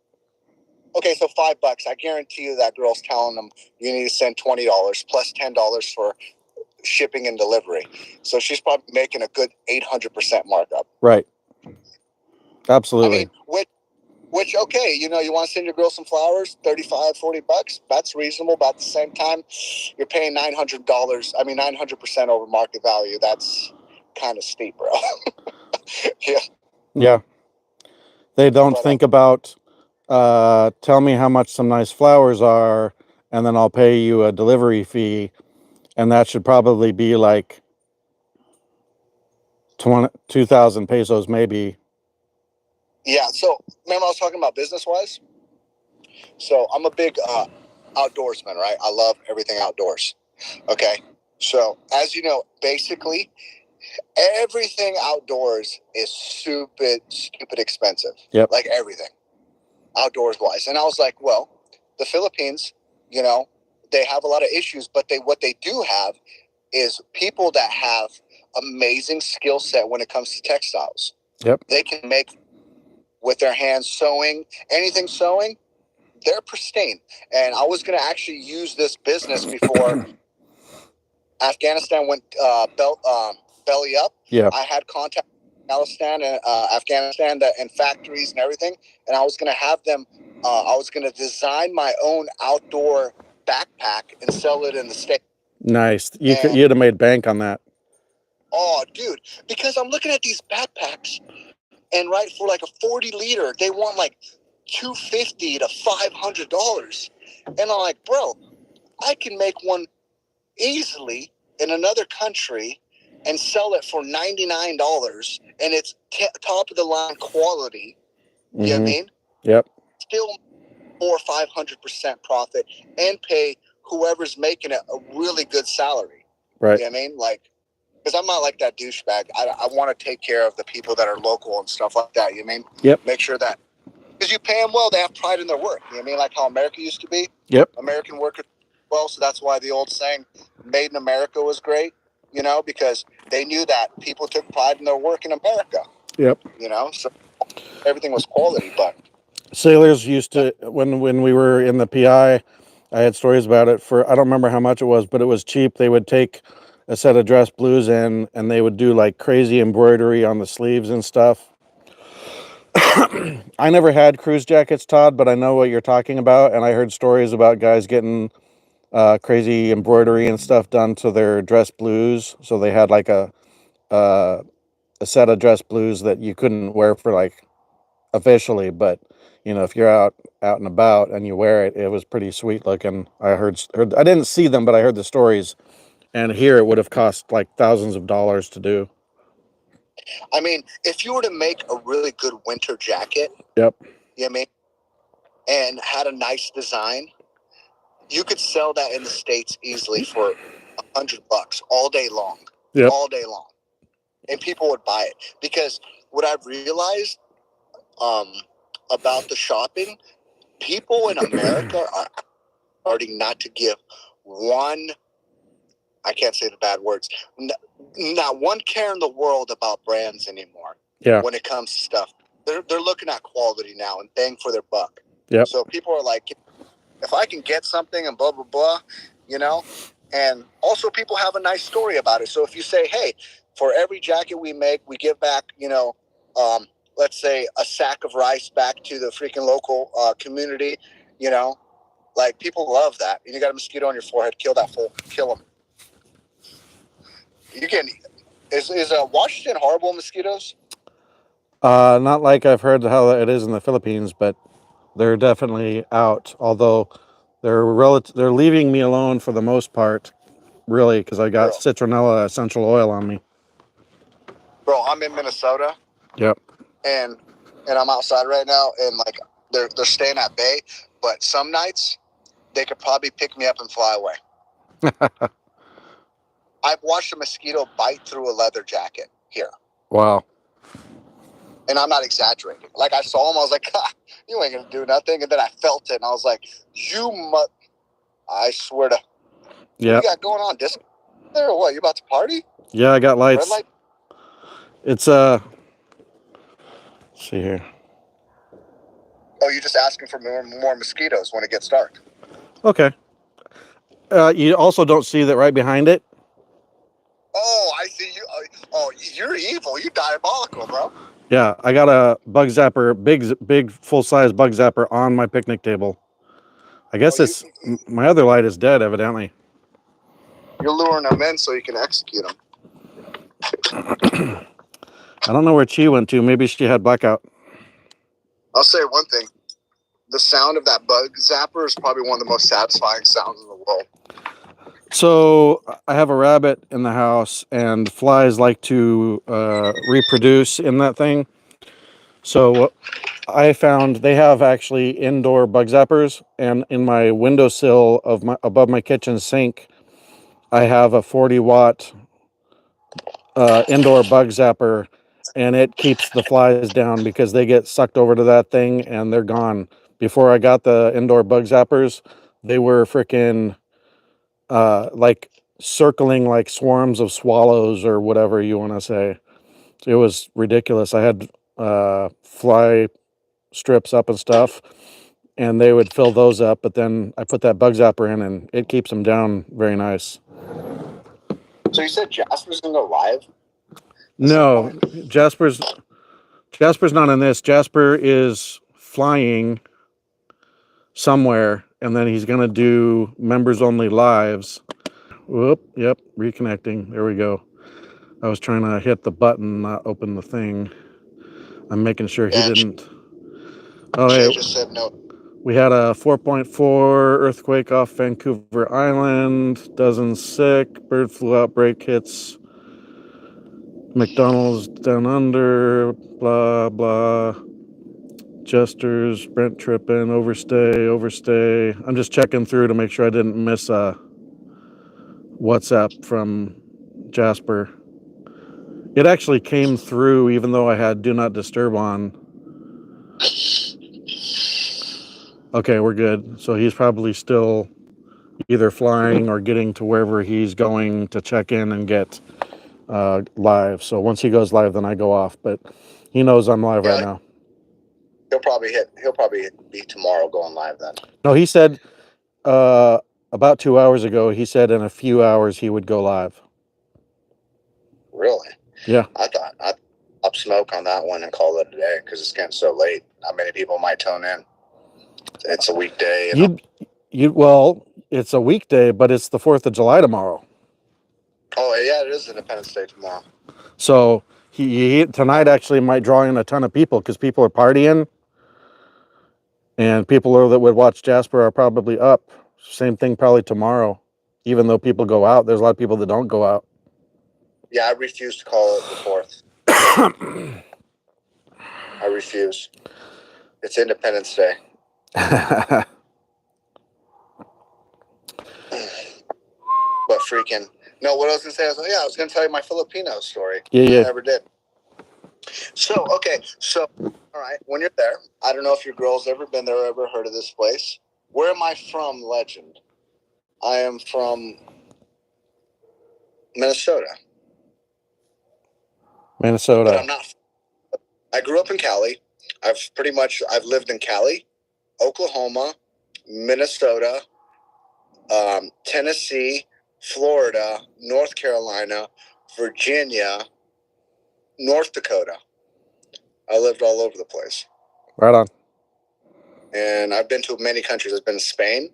Okay, so $5. I guarantee you that girl's telling them you need to send $20 plus $10 for shipping and delivery. So she's probably making a good 800% markup. Right. Absolutely. I mean, which okay, you know, you want to send your girl some flowers, $35-$40. That's reasonable. But at the same time, you're paying $900. 900% over market value. That's kind of steep, bro. Yeah. Yeah. They don't think about, tell me how much some nice flowers are, and then I'll pay you a delivery fee. And that should probably be like 2,000 pesos, maybe. Yeah. So remember I was talking about business-wise? So I'm a big outdoorsman, right? I love everything outdoors. Okay. So as you know, basically, Everything outdoors is stupid expensive. Yep. Like everything outdoors wise. And I was like, well, the Philippines, you know, they have a lot of issues, but what they do have is people that have amazing skill set when it comes to textiles. Yep. They can make with their hands sewing, anything sewing, they're pristine. And I was going to actually use this business before Afghanistan went belly up. Yeah. I had contact with Afghanistan and factories and everything. And I was going to have them, I was going to design my own outdoor backpack and sell it in the States. Nice. You'd have made bank on that. Oh, dude, because I'm looking at these backpacks and right for like a 40 liter, they want like $250 to $500. And I'm like, bro, I can make one easily in another country and sell it for $99 and it's top of the line quality. You know what I mean? Yep. Still 400% or 500% profit and pay whoever's making it a really good salary. Right. You know what I mean? Like, because I'm not like that douchebag. I want to take care of the people that are local and stuff like that. You know what I mean? Yep. Make sure that, because you pay them well, they have pride in their work. You know what I mean? Like how America used to be. Yep. American workers, well, so that's why the old saying, made in America was great, you know, because they knew that people took pride in their work in America. Yep. You know, so everything was quality, but. Sailors used to, when we were in the PI, I had stories about it for, I don't remember how much it was, but it was cheap. They would take a set of dress blues in and they would do like crazy embroidery on the sleeves and stuff. I never had cruise jackets, Todd, but I know what you're talking about. And I heard stories about guys getting crazy embroidery and stuff done to their dress blues. So they had like a set of dress blues that you couldn't wear for like officially, but you know, if you're out and about and you wear it, it was pretty sweet looking. I heard I didn't see them, but I heard the stories. And here it would have cost like thousands of dollars to do. I mean, if you were to make a really good winter jacket, yep, you know what I mean, and had a nice design, you could sell that in the States easily for $100 all day long. Yep. All day long. And people would buy it. Because what I've realized about the shopping, people in America are starting not to give one, I can't say the bad words, not one care in the world about brands anymore. Yeah. When it comes to stuff. They're looking at quality now and bang for their buck. Yep. So people are like, if I can get something and blah, blah, blah, you know, and also people have a nice story about it. So if you say, hey, for every jacket we make, we give back, you know, let's say a sack of rice back to the freaking local community, you know, like people love that. And you got a mosquito on your forehead, kill that fool, kill them. You can, is Washington horrible mosquitoes? Not like I've heard how it is in the Philippines, but they're definitely out. Although they're leaving me alone for the most part, really, because I got citronella essential oil on me. Bro, I'm in Minnesota. Yep. And I'm outside right now, and like they're staying at bay. But some nights they could probably pick me up and fly away. I've watched a mosquito bite through a leather jacket here. Wow. And I'm not exaggerating. Like I saw him, I was like, you ain't gonna do nothing. And then I felt it, and I was like, I swear to. Yeah. What you got going on? Disco there or what? You about to party? Yeah, I got lights. Red light? It's let's see here. Oh, you're just asking for more mosquitoes when it gets dark. Okay. You also don't see that right behind it. Oh, I see you. Oh, you're evil. You're diabolical, bro. Yeah, I got a bug zapper, big full-size bug zapper on my picnic table. I guess my other light is dead, evidently. You're luring them in so you can execute them. I don't know where Chi went to. Maybe she had blackout. I'll say one thing. The sound of that bug zapper is probably one of the most satisfying sounds in the world. So I have a rabbit in the house, and flies like to reproduce in that thing. So what I found, they have actually indoor bug zappers, and in my windowsill above my kitchen sink, I have a 40-watt indoor bug zapper, and it keeps the flies down because they get sucked over to that thing and they're gone. Before I got the indoor bug zappers, they were freaking like circling like swarms of swallows or whatever you want to say. It was ridiculous. I had fly strips up and stuff, and they would fill those up, but then I put that bug zapper in and it keeps them down very nice. So you said Jasper's in the live? No, Jasper's not in this. Jasper is flying somewhere, and then he's gonna do members only lives. Whoop, yep, reconnecting. There we go. I was trying to hit the button, not open the thing. I'm making sure he didn't. Oh, Jay hey, just said no. we had a 4.4 earthquake off Vancouver Island. Dozens sick. Bird flu outbreak hits McDonald's down under. Blah blah. Jesters, Brent tripping, overstay. I'm just checking through to make sure I didn't miss a WhatsApp from Jasper. It actually came through even though I had do not disturb on. Okay, we're good. So he's probably still either flying or getting to wherever he's going to check in and get live. So once he goes live, then I go off. But he knows I'm live right now. He'll probably be tomorrow going live then. No, he said about 2 hours ago, he said in a few hours he would go live. Really? Yeah. I thought I'd up smoke on that one and call it a day because it's getting so late. Not many people might tune in. It's a weekday. Well, it's a weekday, but it's the 4th of July tomorrow. Oh yeah, it is Independence Day tomorrow. So he tonight actually might draw in a ton of people because people are partying, and people that would watch Jasper are probably up. Same thing probably tomorrow, even though people go out. There's a lot of people that don't go out. Yeah, I refuse to call it the 4th. I refuse. It's Independence Day. But freaking no, what I was gonna say, I was gonna tell you my Filipino story. Yeah. I never did. So all right, when you're there, I don't know if your girl's ever been there or ever heard of this place. Where am I from, legend? I am from Minnesota. But I'm not. I grew up in Cali. I've lived in Cali, Oklahoma, Minnesota, Tennessee, Florida, North Carolina, Virginia, North Dakota. I lived all over the place. Right on. And I've been to many countries. I've been to Spain,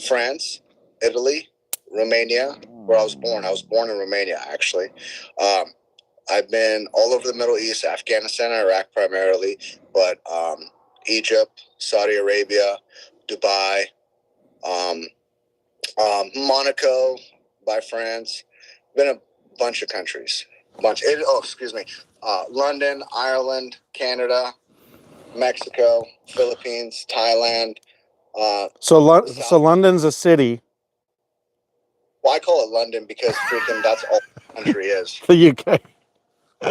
France, Italy, Romania, where I was born. I was born in Romania, actually. I've been all over the Middle East, Afghanistan, Iraq primarily, but Egypt, Saudi Arabia, Dubai, Monaco by France. Been a bunch of countries. London, Ireland, Canada, Mexico, Philippines, Thailand. So London's a city. Well, I call it London because freaking that's all the country is. The UK.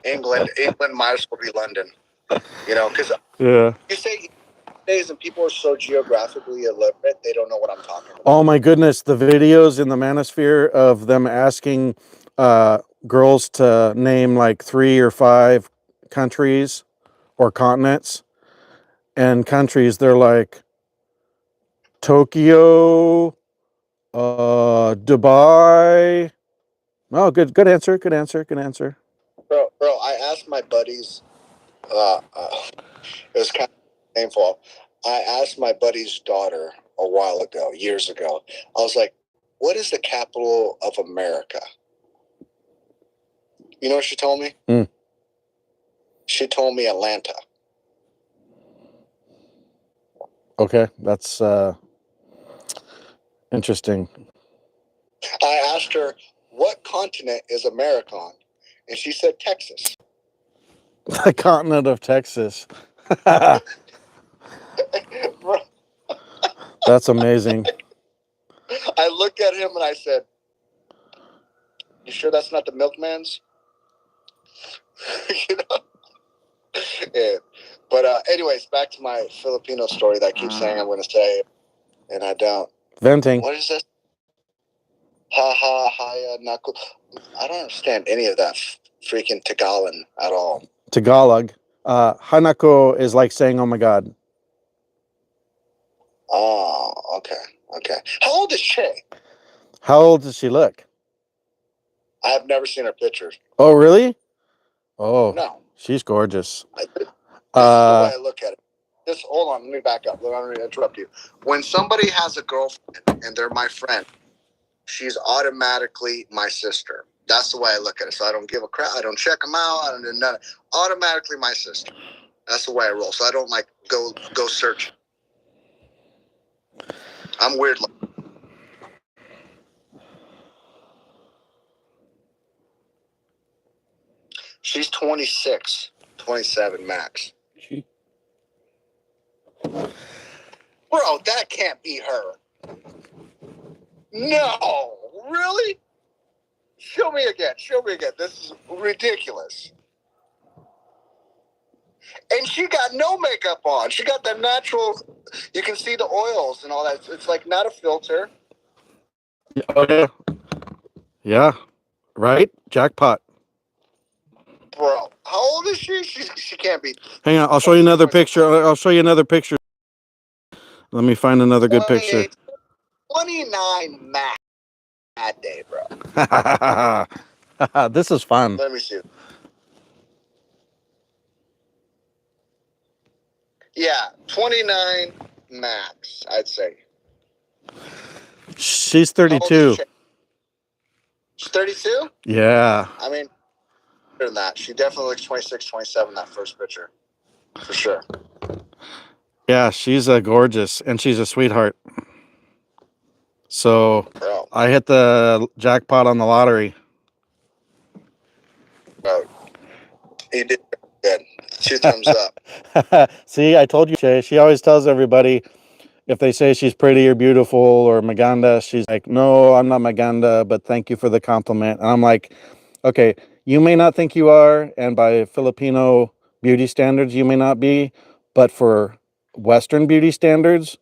England might as well be London. Because Yeah. you say days and people are so geographically illiterate, they don't know what I'm talking about. Oh my goodness, the videos in the Manosphere of them asking girls to name like 3 or 5 countries or continents, and countries they're like Tokyo, Dubai. Oh, good answer. Bro, I asked my buddies. It was kind of painful. I asked my buddy's daughter a while ago, years ago. I was like, "What is the capital of America?" You know what she told me? She told me Atlanta. Okay, that's interesting. I asked her, "What continent is America on?" And she said Texas. The continent of Texas. That's amazing. I looked at him and I said, "You sure that's not the milkman's?" You know? Yeah. But anyways, back to my Filipino story that I keep saying I'm going to say, and I don't. Venting. What is this? Ha ha ha naku. I don't understand any of that freaking Tagalog at all. Tagalog. Hanako is like saying, "Oh my God." Oh, okay, okay. How old is she? How old does she look? I have never seen her pictures. Oh, really? Oh, No. she's gorgeous. This is the way I look at it. Hold on, let me back up. Let me interrupt you. When somebody has a girlfriend and they're my friend, she's automatically my sister. That's the way I look at it. So I don't give a crap. I don't check them out. I don't do nothing. Automatically my sister. That's the way I roll. So I don't like go search. I'm weird. She's 26, 27 max. Bro, that can't be her. No, really? Show me again. This is ridiculous. And she got no makeup on. She got the natural. You can see the oils and all that. It's like not a filter. Oh yeah. Yeah. Right. Jackpot. Bro, how old is she? She can't be. Hang on. I'll show you another picture. I'll show you another picture. Let me find another good picture. 29 max that day, bro. This is fun. Let me see. Yeah, 29 max, I'd say. She's 32. She's 32? Yeah. I mean, better than that. She definitely looks 26, 27 that first picture. For sure. Yeah, she's gorgeous and she's a sweetheart. So Bro. I hit the jackpot on the lottery. Bro. You did good. 2 thumbs up. See, I told you, she always tells everybody if they say she's pretty or beautiful or maganda, she's like, no, I'm not maganda, but thank you for the compliment. And I'm like, okay, you may not think you are, and by Filipino beauty standards, you may not be, but for Western beauty standards,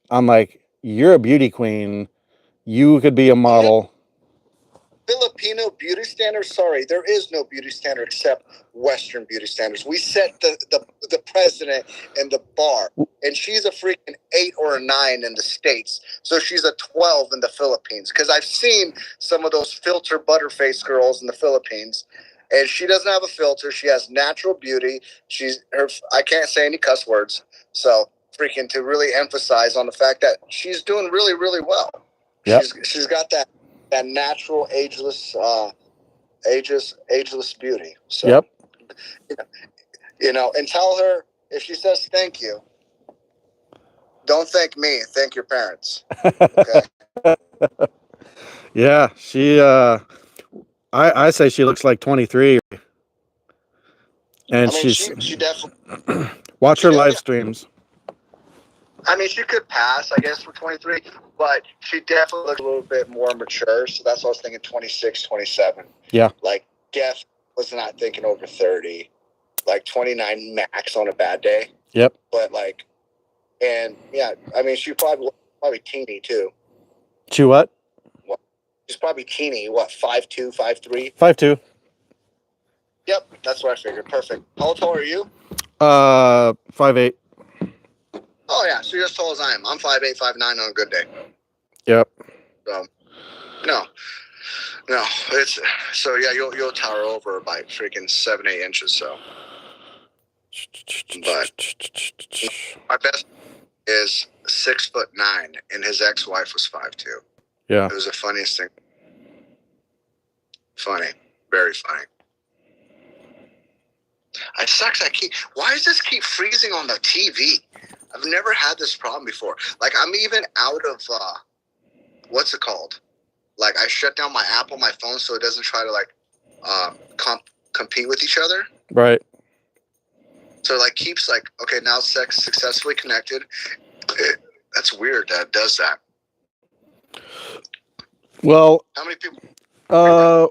I'm like, you're a beauty queen. You could be a model. Filipino beauty standards? Sorry, there is no beauty standard except Western beauty standards. We set the president and the bar, and she's a freaking 8 or a 9 in the States, so she's a 12 in the Philippines. Because I've seen some of those filter butterface girls in the Philippines, and she doesn't have a filter. She has natural beauty. I can't say any cuss words, so freaking to really emphasize on the fact that she's doing really, really well. Yep. She's got that natural ageless beauty. So, yep. You know, and tell her if she says thank you, don't thank me, thank your parents. Okay. Yeah, she I say she looks like 23. And she definitely watch her live streams. I mean, she could pass, I guess, for 23, but she definitely looks a little bit more mature. So that's what I was thinking, 26, 27. Yeah. Like, Jeff was not thinking over 30. Like, 29 max on a bad day. Yep. But, like, and, yeah, I mean, she probably teeny, too. She what? She's probably teeny. What, 5'2", 5'3"? 5'2". Yep, that's what I figured. Perfect. How tall are you? 5'8". Oh, yeah, so you're as tall as I am. I'm 5'8", 5'9" on a good day. Yep. So, no, it's so yeah. You'll tower over her by freaking 7-8 inches. So, but my best is 6'9", and his ex-wife was 5'2". Yeah, it was the funniest thing. Funny, very funny. It sucks. Why does this keep freezing on the TV? I've never had this problem before. Like, I'm even out of what's it called? Like, I shut down my app on my phone so it doesn't try to like compete with each other. Right. So it like keeps like, okay, now sex successfully connected. That's weird that it does that. Well, how many people?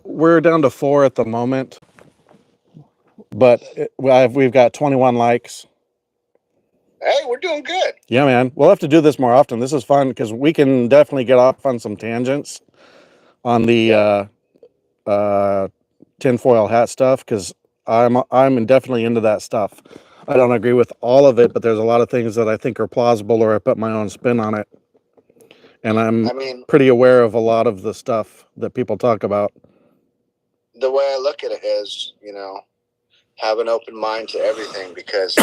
We're down to 4 at the moment. but we've got 21 likes. Hey, we're doing good. Yeah, man. We'll have to do this more often. This is fun because we can definitely get off on some tangents on the tinfoil hat stuff because I'm definitely into that stuff. I don't agree with all of it, but there's a lot of things that I think are plausible or I put my own spin on it. And I'm I mean, pretty aware of a lot of the stuff that people talk about. the way I look at it is, have an open mind to everything because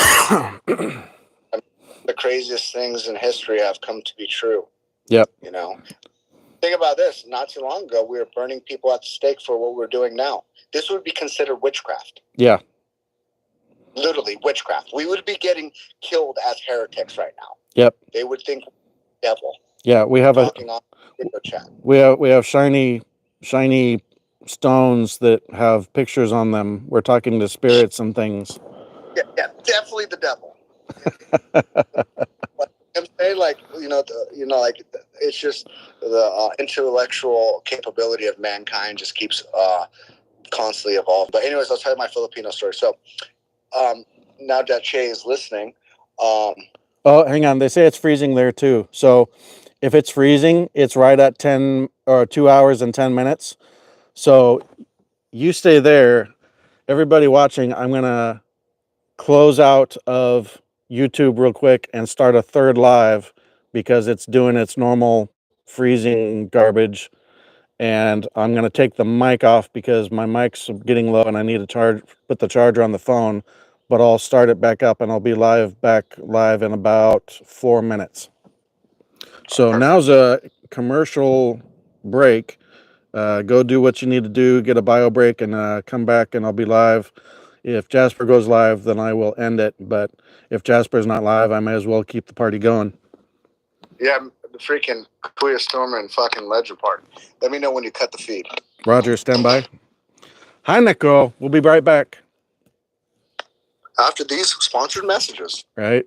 the craziest things in history have come to be true. Yep. Think about this. Not too long ago, we were burning people at the stake for what we're doing now. This would be considered witchcraft. Yeah. Literally witchcraft. We would be getting killed as heretics right now. Yep. They would think devil. Yeah, we have talking on video chat. We have shiny stones that have pictures on them. We're talking to spirits and things. Yeah, definitely the devil. I'm saying, it's just the intellectual capability of mankind just keeps constantly evolving. But anyways, I'll tell you my Filipino story. So, now that Che is listening, oh, hang on. They say it's freezing there too. So, if it's freezing, it's right at 10 or 2 hours and 10 minutes. So, you stay there. Everybody watching, I'm gonna close out of YouTube real quick and start a third live because it's doing its normal freezing garbage. And I'm going to take the mic off because my mic's getting low and I need to put the charger on the phone, but I'll start it back up and I'll be back live in about 4 minutes. So now's a commercial break. Go do what you need to do, get a bio break, and come back and I'll be live. If Jasper goes live, then I will end it. But if Jasper's not live, I may as well keep the party going. Yeah, the freaking KuyaStorm and fucking Ledger Park. Let me know when you cut the feed. Roger, stand by. Hi, Nico. We'll be right back. After these sponsored messages. Right.